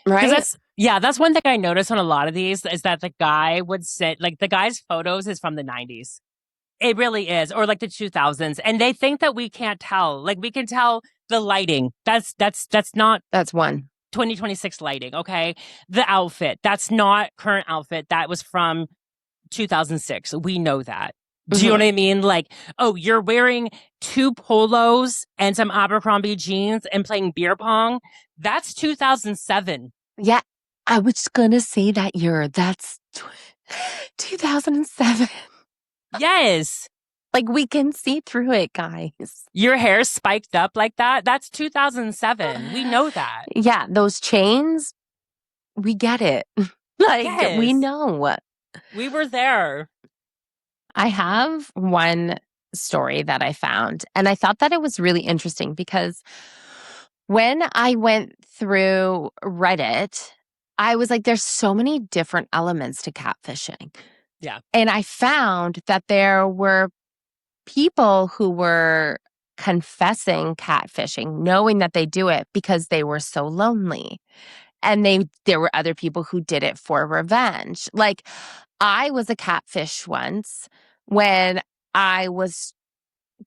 Right? That's one thing I noticed on a lot of these is that the guy would say, like, the guy's photos is from the 90s. It really is. Or like the 2000s. And they think that we can't tell. Like, we can tell the lighting. That's not. That's one. 2026 lighting, okay? The outfit. That's not current outfit. That was from 2006. We know that. Do you know what I mean? Like, oh, you're wearing 2 polos and some Abercrombie jeans and playing beer pong. That's 2007. Yeah, I was gonna say that year. That's 2007. Yes. Like, we can see through it, guys. Your hair spiked up like that. That's 2007. We know that. Yeah, those chains, we get it. Like, we Yes. know. We were there. I have one story that I found, and I thought that it was really interesting because when I went through Reddit, I was like, there's so many different elements to catfishing. Yeah. And I found that there were people who were confessing catfishing, knowing that they do it because they were so lonely. And there were other people who did it for revenge. Like, I was a catfish once when I was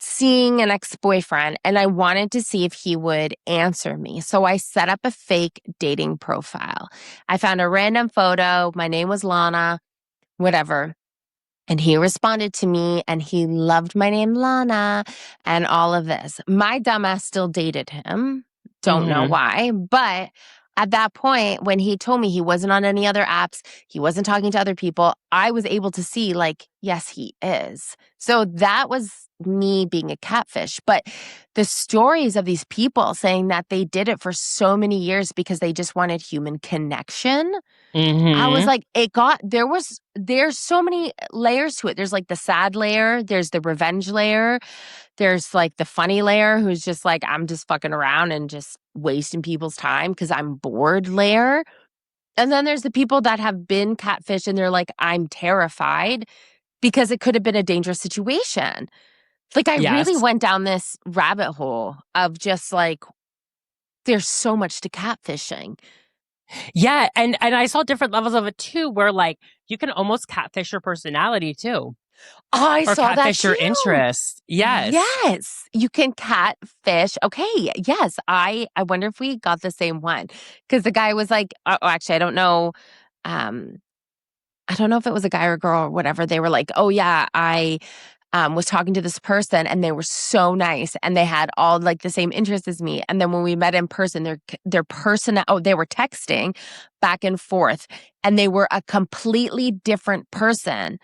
seeing an ex-boyfriend and I wanted to see if he would answer me. So I set up a fake dating profile. I found a random photo. My name was Lana, whatever. And he responded to me and he loved my name, Lana, and all of this. My dumbass still dated him. Don't know why. But at that point, when he told me he wasn't on any other apps, he wasn't talking to other people, I was able to see, like, yes, he is. So that was me being a catfish. But the stories of these people saying that they did it for so many years because they just wanted human connection. I was like, there's so many layers to it. There's like the sad layer, there's the revenge layer, there's like the funny layer who's just like, I'm just fucking around and just wasting people's time because I'm bored layer. And then there's the people that have been catfished and they're like, I'm terrified because it could have been a dangerous situation. Like, I really went down this rabbit hole of just like, there's so much to catfishing. Yeah, and I saw different levels of it too, where like you can almost catfish your personality too. I Or saw that catfish your too. interest. Yes. Yes. You can catfish. Okay. Yes. I wonder if we got the same one. Because the guy was like, oh, actually, I don't know. I don't know if it was a guy or a girl or whatever. They were like, oh yeah, I was talking to this person and they were so nice and they had all like the same interests as me. And then when we met in person, they were texting back and forth and they were a completely different person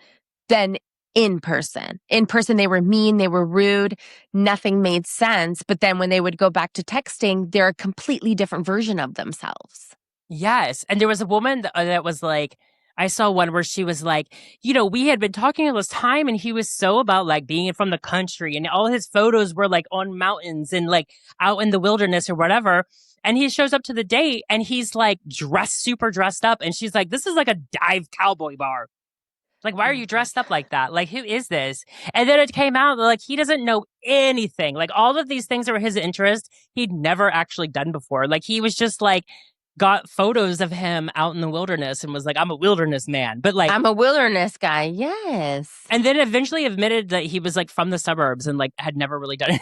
than in person. In person, they were mean, they were rude, nothing made sense. But then when they would go back to texting, they're a completely different version of themselves. Yes. And there was a woman that was like, I saw one where she was like, we had been talking all this time and he was so about like being from the country and all his photos were like on mountains and like out in the wilderness or whatever. And he shows up to the date and he's like super dressed up. And she's like, this is like a dive cowboy bar. Like, why are you dressed up like that? Like, who is this? And then it came out like he doesn't know anything. Like all of these things that were his interest, he'd never actually done before. Like he was just like, got photos of him out in the wilderness and was like, I'm a wilderness man. But like, I'm a wilderness guy. Yes. And then eventually admitted that he was like from the suburbs and like had never really done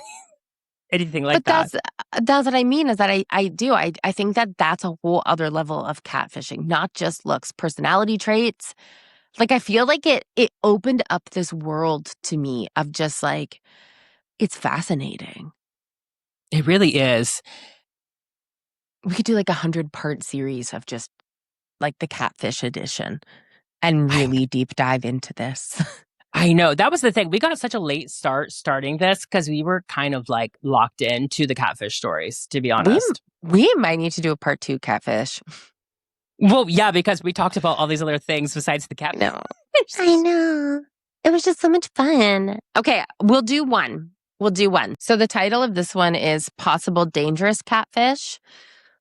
anything like that. But that's what I mean is that I think that that's a whole other level of catfishing, not just looks, personality traits. Like, I feel like it opened up this world to me of just like, it's fascinating. It really is. We could do like 100-part series of just like the catfish edition and really deep dive into this. I know. That was the thing. We got such a late start starting this because we were kind of like locked into the catfish stories, to be honest. We might need to do a part 2 catfish. Well, yeah, because we talked about all these other things besides the catfish. No. I know. It was just so much fun. Okay, we'll do one. So the title of this one is Possible Dangerous Catfish.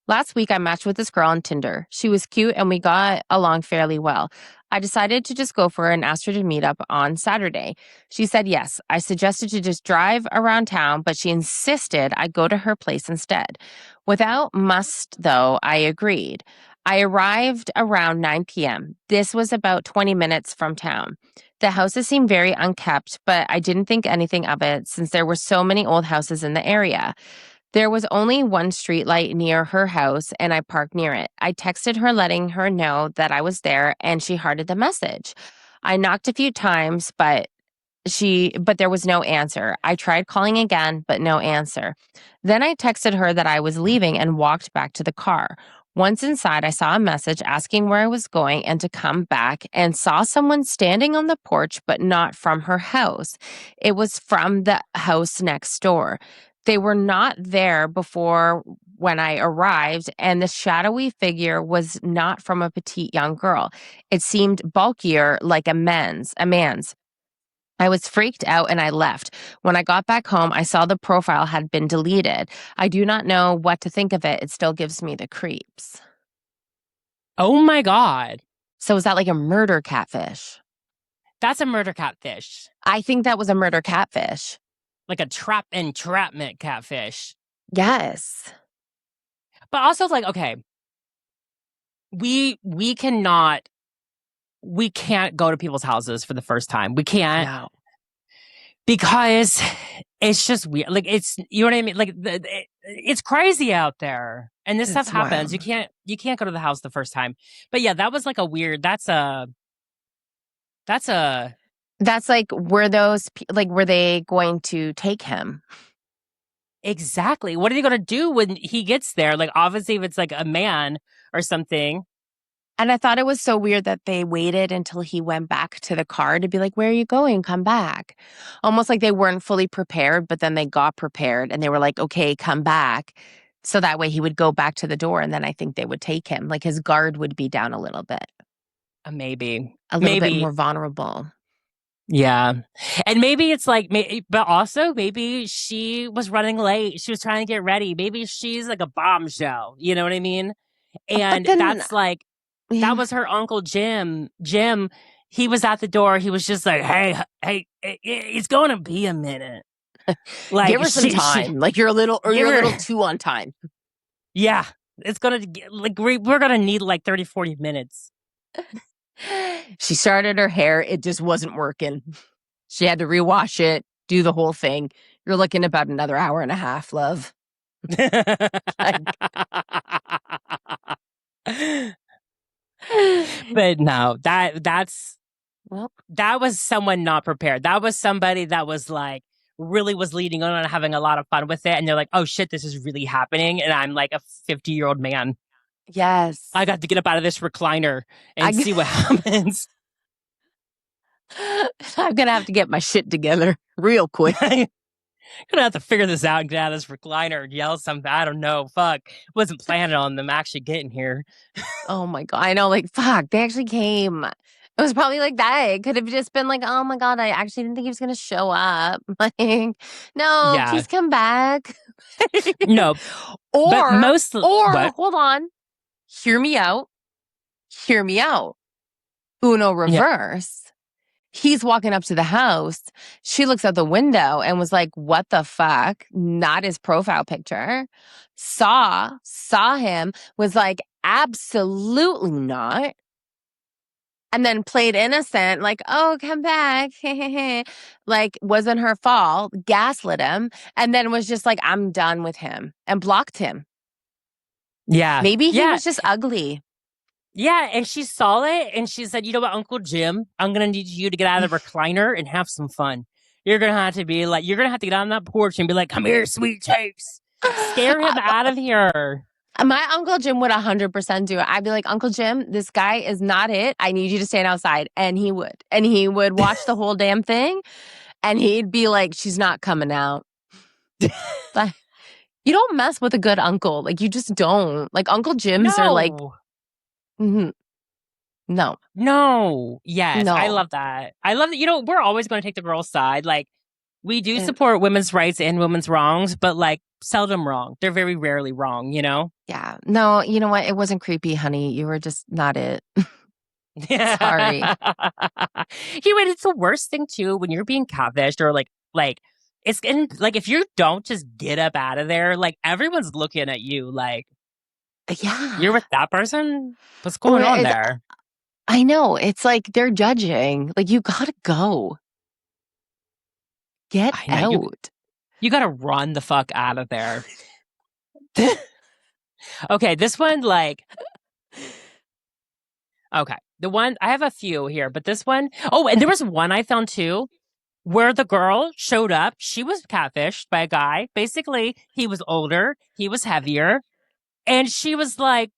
Last week, I matched with this girl on Tinder. She was cute and we got along fairly well. I decided to just go for her and asked her to meet up on Saturday. She said yes. I suggested to just drive around town, but she insisted I go to her place instead. Without must, though, I agreed. I arrived around 9 p.m. This was about 20 minutes from town. The houses seemed very unkept, but I didn't think anything of it since there were so many old houses in the area. There was only one streetlight near her house, and I parked near it. I texted her letting her know that I was there, and she hearted the message. I knocked a few times, but there was no answer. I tried calling again, but no answer. Then I texted her that I was leaving and walked back to the car. Once inside, I saw a message asking where I was going and to come back, and saw someone standing on the porch, but not from her house. It was from the house next door. They were not there before when I arrived, and the shadowy figure was not from a petite young girl. It seemed bulkier, like a man's. I was freaked out and I left. When I got back home, I saw the profile had been deleted. I do not know what to think of it. It still gives me the creeps. Oh my God. So is that like a murder catfish? That's a murder catfish. I think that was a murder catfish. Like a entrapment catfish. Yes. But also, like, okay, we can't go to people's houses for the first time. We can't. No. Because it's just weird. Like, it's, you know what I mean? Like, it's crazy out there. And this stuff happens. Wild. You can't go to the house the first time. But yeah, that was like a weird, that's like, were they going to take him? exactly. What are they going to do when he gets there? Like, obviously, if it's like a man or something. And I thought it was so weird that they waited until he went back to the car to be like, where are you going? Come back. Almost like they weren't fully prepared, but then they got prepared and they were like, okay, come back. So that way he would go back to the door and then I think they would take him. Like his guard would be down a little bit. Maybe. A little bit more vulnerable. Yeah. And maybe it's like, but also maybe she was running late. She was trying to get ready. Maybe she's like a bombshell. You know what I mean? And that's like, that was her Uncle Jim. Jim, he was at the door. He was just like, hey, it's going to be a minute. Like, give her some time. Like you're a little too on time. Yeah. It's going to, like, we're going to need like 30, 40 minutes. She started her hair. It just wasn't working. She had to rewash it, do the whole thing. You're looking about another hour and a half, love. But no, that was someone not prepared. That was somebody that was like really was leading on and having a lot of fun with it. And they're like, oh shit, this is really happening. And I'm like a 50-year-old man. Yes. I got to get up out of this recliner and see what happens. I'm going to have to get my shit together real quick. I'm gonna have to figure this out and get out of this recliner and yell something. I don't know. Fuck. Wasn't planning on them actually getting here. Oh my God. I know, like, fuck, they actually came. It was probably like that. It could have just been like, oh my God, I actually didn't think he was going to show up. Like, no, Yeah. please come back. No. Or what? hold on. Hear me out. Uno reverse. Yeah. He's walking up to the house. She looks out the window and was like, what the fuck? Not his profile picture. Saw him, was like, absolutely not. And then played innocent, like, oh, come back. Like, wasn't her fault, gaslit him, and then was just like, I'm done with him, and blocked him. Yeah. Maybe he was just ugly. Yeah, and she saw it, and she said, you know what, Uncle Jim, I'm going to need you to get out of the recliner and have some fun. You're going to have to get on that porch and be like, come here, sweet cakes. Scare him out of here. My Uncle Jim would 100% do it. I'd be like, Uncle Jim, this guy is not it. I need you to stand outside. And he would. And he would watch the whole damn thing. And he'd be like, she's not coming out. But you don't mess with a good uncle. Like, you just don't. Like, Uncle Jims are like... Mm-hmm. No. Yes. No. I love that. We're always going to take the girl's side. Like, we do support women's rights and women's wrongs, but like seldom wrong. They're very rarely wrong, you know? Yeah. No, you know what? It wasn't creepy, honey. You were just not it. Sorry. It's the worst thing too when you're being catfished or like it's getting like if you don't just get up out of there, like everyone's looking at you like, yeah, you're with that person. What's going on there? I know. It's like they're judging. Like, you gotta go. Get out. You gotta run the fuck out of there. Okay, this one, like... Okay, the one... I have a few here, but this one... Oh, and there was one I found, too, where the girl showed up. She was catfished by a guy. Basically, he was older. He was heavier. And she was like,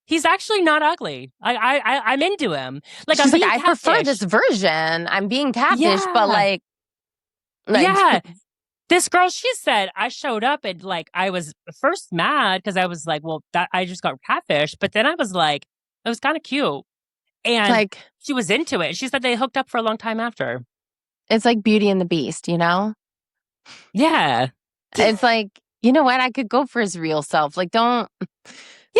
He's actually not ugly. I'm into him. Like, She's I'm like, being I prefer this catfished. version. I'm being catfished, but Yeah. like Yeah. This girl, she said, I showed up and like I was first mad because I was like, well, that I just got catfished. But then I was like, it was kind of cute. And like she was into it. She said they hooked up for a long time after. it's like Beauty and the Beast, you know? Yeah. It's like, you know what? I could go for his real self. Like, don't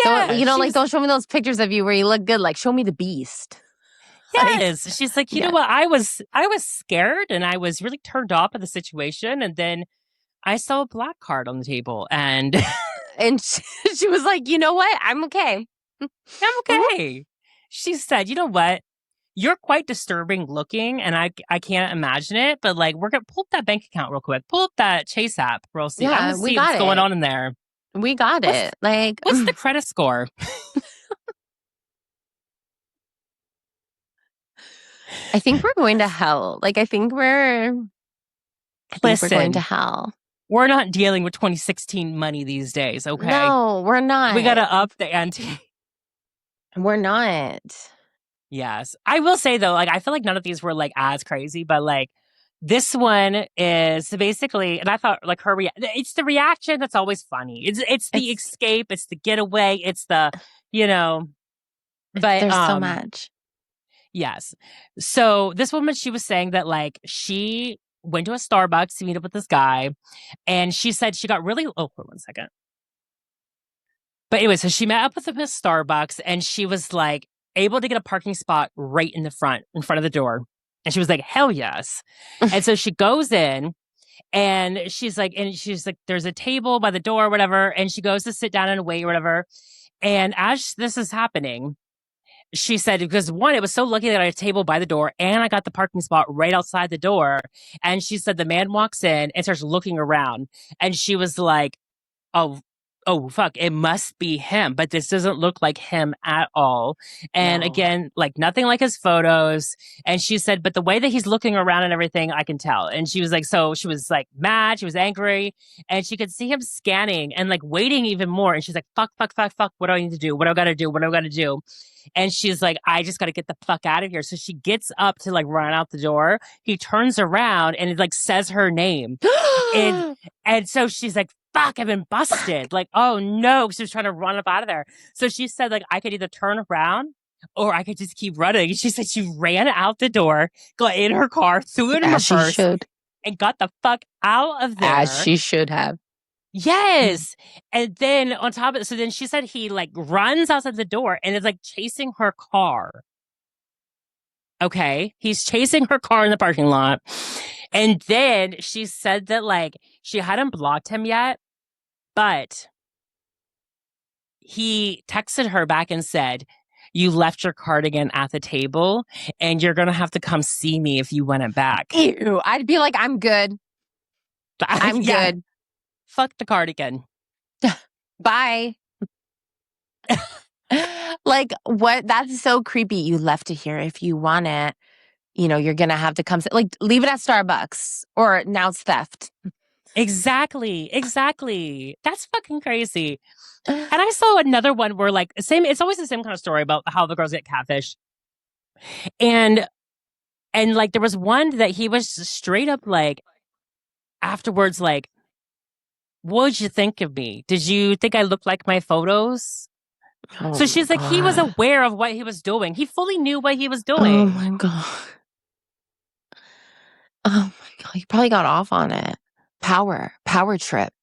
Yeah. She was, don't show me those pictures of you where you look good. Like, show me the beast. Like, yes. She's like, you know yeah. what? I was scared and I was really turned off at the situation. And then I saw a black card on the table and And she was like, you know what? I'm okay. I'm okay. She said, you know what? You're quite disturbing looking, and I can't imagine it. But like, we're gonna pull up that bank account real quick. Pull up that Chase app, real see. I Yeah, want to we see got what's going it. on in there. We got What's it. Like, what's the credit score? I think we're going to hell. Like, I think we're going to Listen, hell. we're not dealing with 2016 money these days. Okay, No, we're not. we gotta up the ante. We're not. Yes, I will say though, like I feel like none of these were like as crazy, but like this one is basically, and I thought like it's the reaction that's always funny. It's the escape, it's the getaway, it's the you know. But There's so much. yes. So this woman, she was saying that like she went to a Starbucks to meet up with this guy, and she said she got really. Oh, hold on 1 second. But anyway, so she met up with him at Starbucks, and she was like able to get a parking spot right in front of the door, and she was like, "Hell yes!" And so she goes in, and she's like, "There's a table by the door, or whatever," and she goes to sit down and wait, or whatever. And as this is happening, she said, because one, it was so lucky that I had a table by the door and I got the parking spot right outside the door. And she said the man walks in and starts looking around. And she was like, oh, oh, fuck, it must be him. But this doesn't look like him at all. And No. again, like nothing like his photos. And she said, but the way that he's looking around and everything, I can tell. And she was like, so she was like mad, she was angry, and she could see him scanning and like waiting even more. And she's like, fuck, fuck, fuck, fuck. What do I need to do? What do I got to do? What do I got to do? And she's like, I just got to get the fuck out of here. So she gets up to like run out the door. He turns around and it like says her name. and so she's like, fuck, I've been busted. Like, oh no. She was trying to run up out of there. So she said, like, I could either turn around or I could just keep running. She said she ran out the door, got in her car, threw it in her purse, and got the fuck out of there. As she should have. Yes. And then on top of it, so then she said he like runs outside the door and is like chasing her car. Okay. He's chasing her car in the parking lot. And then she said that like she hadn't blocked him yet, but he texted her back and said, you left your cardigan at the table and you're going to have to come see me if you want it back. Ew. I'd be like, I'm good. I'm good. Fuck the cardigan. Bye. Like, what? That's so creepy. You left it here. If you want it, you know, you're going to have to come. Like, leave it at Starbucks or now it's theft. Exactly. That's fucking crazy. And I saw another one where like it's always the same kind of story about how the girls get catfish. And like there was one that he was straight up like afterwards like, what did you think of me? Did you think I looked like my photos? Oh so she's like, he was aware of what he was doing. He fully knew what he was doing. Oh my God. Oh my God. He probably got off on it. Power trip.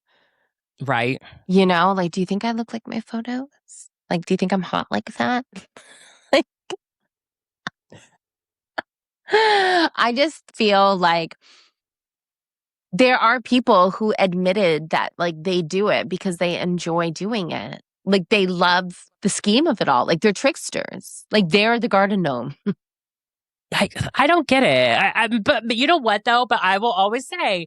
Right. You know, like, do you think I look like my photos? Like, do you think I'm hot like that? Like, I just feel like there are people who admitted that like they do it because they enjoy doing it. Like they love the scheme of it all. Like they're tricksters. Like they're the garden gnome. I don't get it. But you know what though? But I will always say,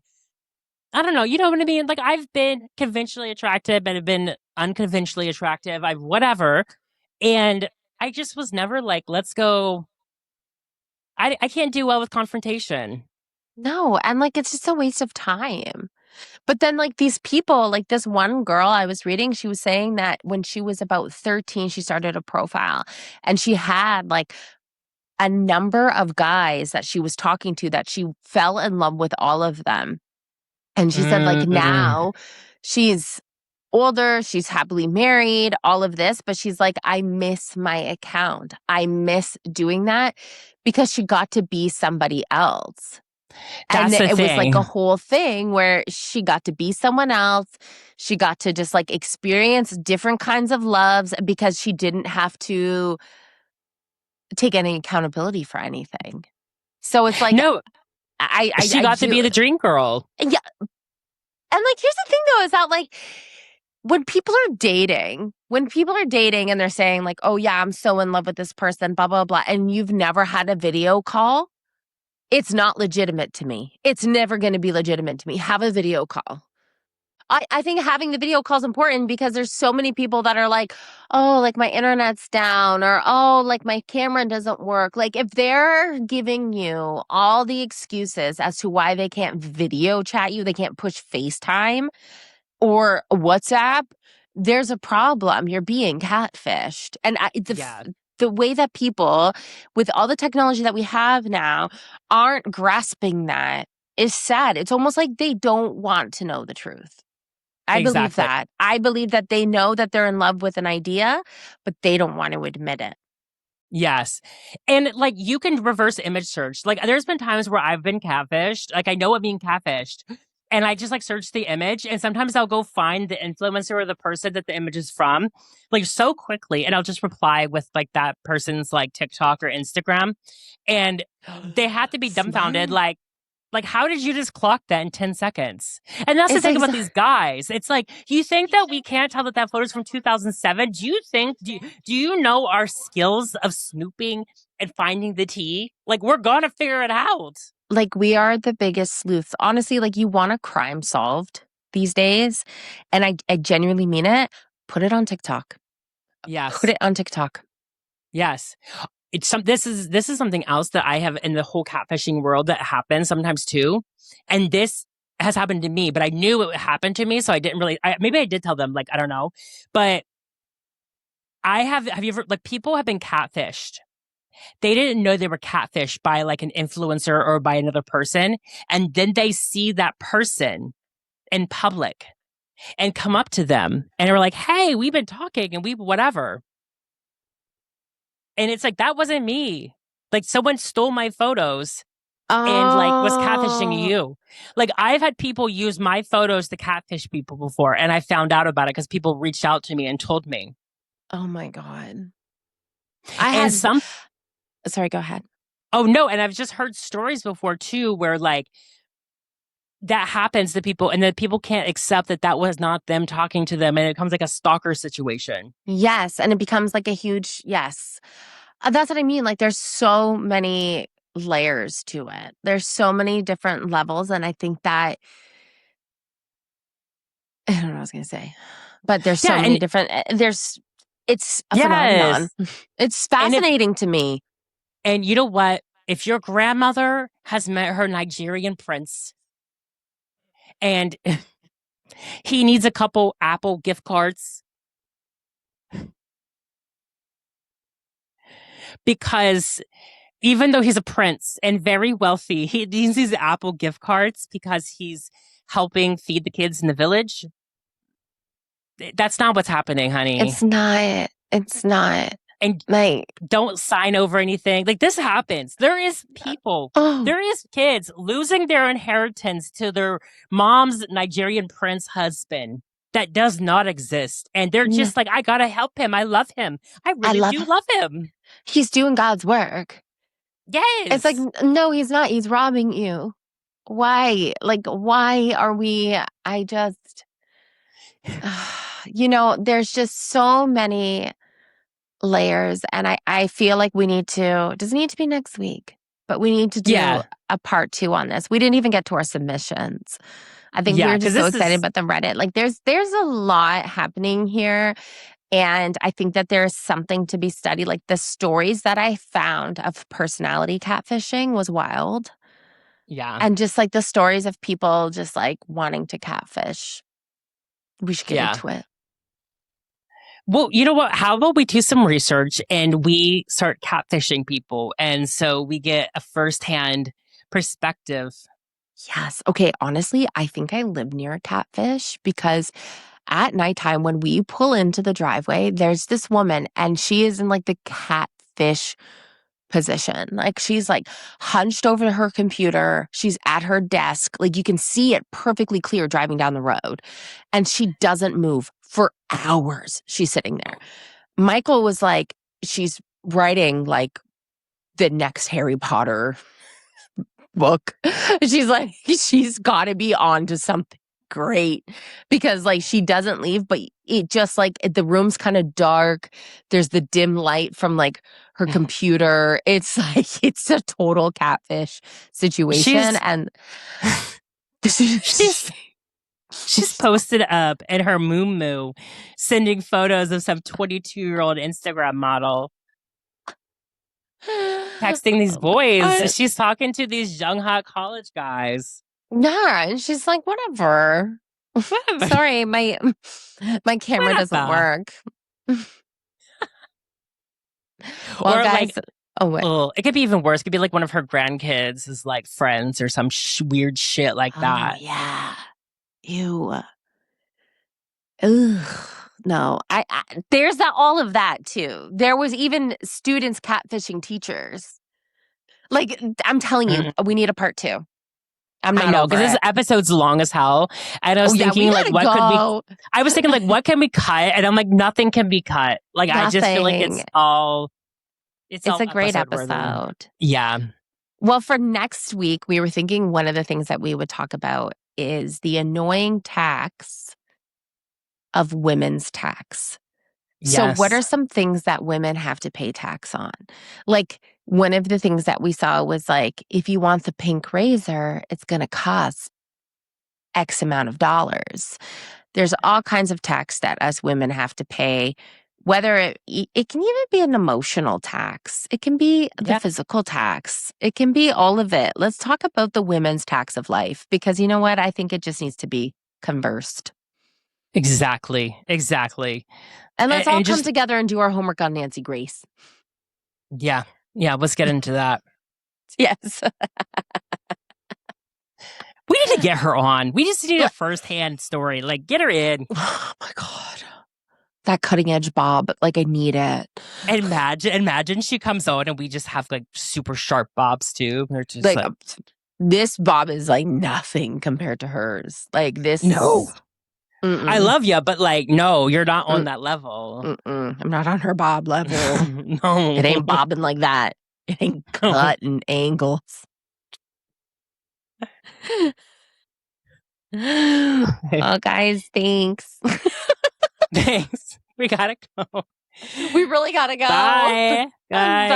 I don't know. You know what I mean? Like I've been conventionally attractive and have been unconventionally attractive. I've whatever. And I just was never like, let's go. I can't do well with confrontation. No. And like, it's just a waste of time. But then, like, these people, like this one girl I was reading, she was saying that when she was about 13, she started a profile and she had like a number of guys that she was talking to that she fell in love with all of them. And she said, like, Mm-mm. now she's older, she's happily married, all of this, but she's like, I miss my account. I miss doing that because she got to be somebody else. And That's the it was like a thing. whole thing where she got to be someone else. She got to just like experience different kinds of loves because she didn't have to take any accountability for anything. So it's like, No, she I got to do. be the dream girl. Yeah. And like, here's the thing though, is that like, when people are dating and they're saying like, oh yeah, I'm so in love with this person, blah, blah, blah, and you've never had a video call, it's not legitimate to me. It's never going to be legitimate to me. Have a video call. I think having the video call is important because there's so many people that are like, oh, like my internet's down or, oh, like my camera doesn't work. Like if they're giving you all the excuses as to why they can't video chat you, they can't push FaceTime or WhatsApp, there's a problem. You're being catfished. And Yeah, the way that people, with all the technology that we have now, aren't grasping that is sad. It's almost like they don't want to know the truth. I believe exactly. that. I believe that they know that they're in love with an idea, but they don't want to admit it. Yes. And like you can reverse image search. Like there's been times where I've been catfished. Like I know I'm being catfished. And I just like search the image and sometimes I'll go find the influencer or the person that the image is from like so quickly and I'll just reply with like that person's like TikTok or Instagram. And they have to be dumbfounded Smart. like, how did you just clock that in 10 seconds? And that's the It's thing like, about these guys. It's like, you think that we can't tell that that photo's from 2007? Do you know our skills of snooping and finding the tea? Like, we're gonna figure it out. like we are the biggest sleuths. Honestly, like you want a crime solved these days. And I genuinely mean it. Put it on TikTok. Put Yes. it on TikTok. Yes. This is something else that I have in the whole catfishing world that happens sometimes too. And this has happened to me, but I knew it would happen to me, so I didn't really maybe I did tell them, like, I don't know. But have you ever like people have been catfished. They didn't know they were catfished by like an influencer or by another person. And then they see that person in public and come up to them and are like, hey, we've been talking and we whatever. And it's like, that wasn't me. Like someone stole my photos and like was catfishing Oh, you. Like I've had people use my photos to catfish people before and I found out about it because people reached out to me and told me. oh my God. And some Sorry, go ahead. oh no, and I've just heard stories before too where like that happens to people and then people can't accept that that was not them talking to them and it becomes like a stalker situation. Yes. And it becomes like a huge, yes. That's what I mean. Like there's so many layers to it. There's so many different levels. And I think that, I don't know what I was going to say, but there's so Yeah, many and different, it's a phenomenon. yes. It's And if fascinating to me. and you know what? If your grandmother has met her Nigerian prince and he needs a couple Apple gift cards because even though he's a prince and very wealthy, he needs these Apple gift cards because he's helping feed the kids in the village. That's not what's happening, honey. It's not, it's not And like, don't sign over anything. Like this happens. There is people, oh, there is kids losing their inheritance to their mom's Nigerian prince husband that does not exist. And they're no, just like, I gotta help him. I love him. I I really love do love him. he's doing God's work. It's like, Yes. no, he's not. He's robbing you. Why? Like, why are we? I just, there's just so many layers. And I feel like we need to, it doesn't need to be next week, but we need to do Yeah. a part 2 on this. We didn't even get to our submissions. I think we Yeah. were Cause just so this excited is, about the Reddit. Like there's a lot happening here. And I think that there's something to be studied. Like the stories that I found of personality catfishing was wild. Yeah. And just like the stories of people just like wanting to catfish. We should get into it. Well, you know what? How about we do some research and we start catfishing people? And so we get a firsthand perspective. Yes. Okay. Honestly, I think I live near a catfish because at nighttime, when we pull into the driveway, there's this woman and she is in like the catfish position. Like she's like hunched over her computer. She's at her desk. Like you can see it perfectly clear driving down the road. And she doesn't move for hours. She's sitting there. Michael was like, she's writing like the next Harry Potter book. She's like, she's got to be on to something great because like she doesn't leave, but it just like the room's kind of dark. There's the dim light from like her computer. It's like it's a total catfish situation. And she's posted up in her moo sending photos of some 22-year-old Instagram model. Texting these boys. She's talking to these young, hot college guys. Yeah, and she's like, whatever. Sorry, my camera doesn't work. Well, or guys, like, it could be even worse. It could be like one of her grandkids is like friends or some weird shit like that. Yeah. Ew. Ugh. No, I there's all of that too. There was even students catfishing teachers. Like I'm telling you, we need a part 2. I know because this episode's long as hell, and I was thinking like, what could we? I was thinking like, what can we cut? And I'm like, nothing can be cut. Like I just feel like it's all. It's a great episode. Yeah. Well, for next week, we were thinking one of the things that we would talk about is the annoying tax of women's tax. Yes. So what are some things that women have to pay tax on? Like one of the things that we saw was like, if you want the pink razor, it's going to cost X amount of dollars. There's all kinds of tax that us women have to pay, whether it can even be an emotional tax. It can be the physical tax. It can be all of it. Let's talk about the women's tax of life because you know what? I think it just needs to be conversed. Exactly. And let's all come together and do our homework on Nancy Grace. Yeah. Let's get into that. Yes. We need to get her on. We just need a firsthand story. Like, get her in. Oh my God. That cutting edge bob. Like, I need it. Imagine she comes on and we just have like super sharp bobs too. They're just like this bob is like nothing compared to hers. Like this. No. I love you, but like, no, you're not on that level. I'm not on her bob level. No. It ain't bobbing like that. It ain't cutting angles. Oh, guys, thanks. Thanks. We gotta go. We really gotta go. Bye. Bye.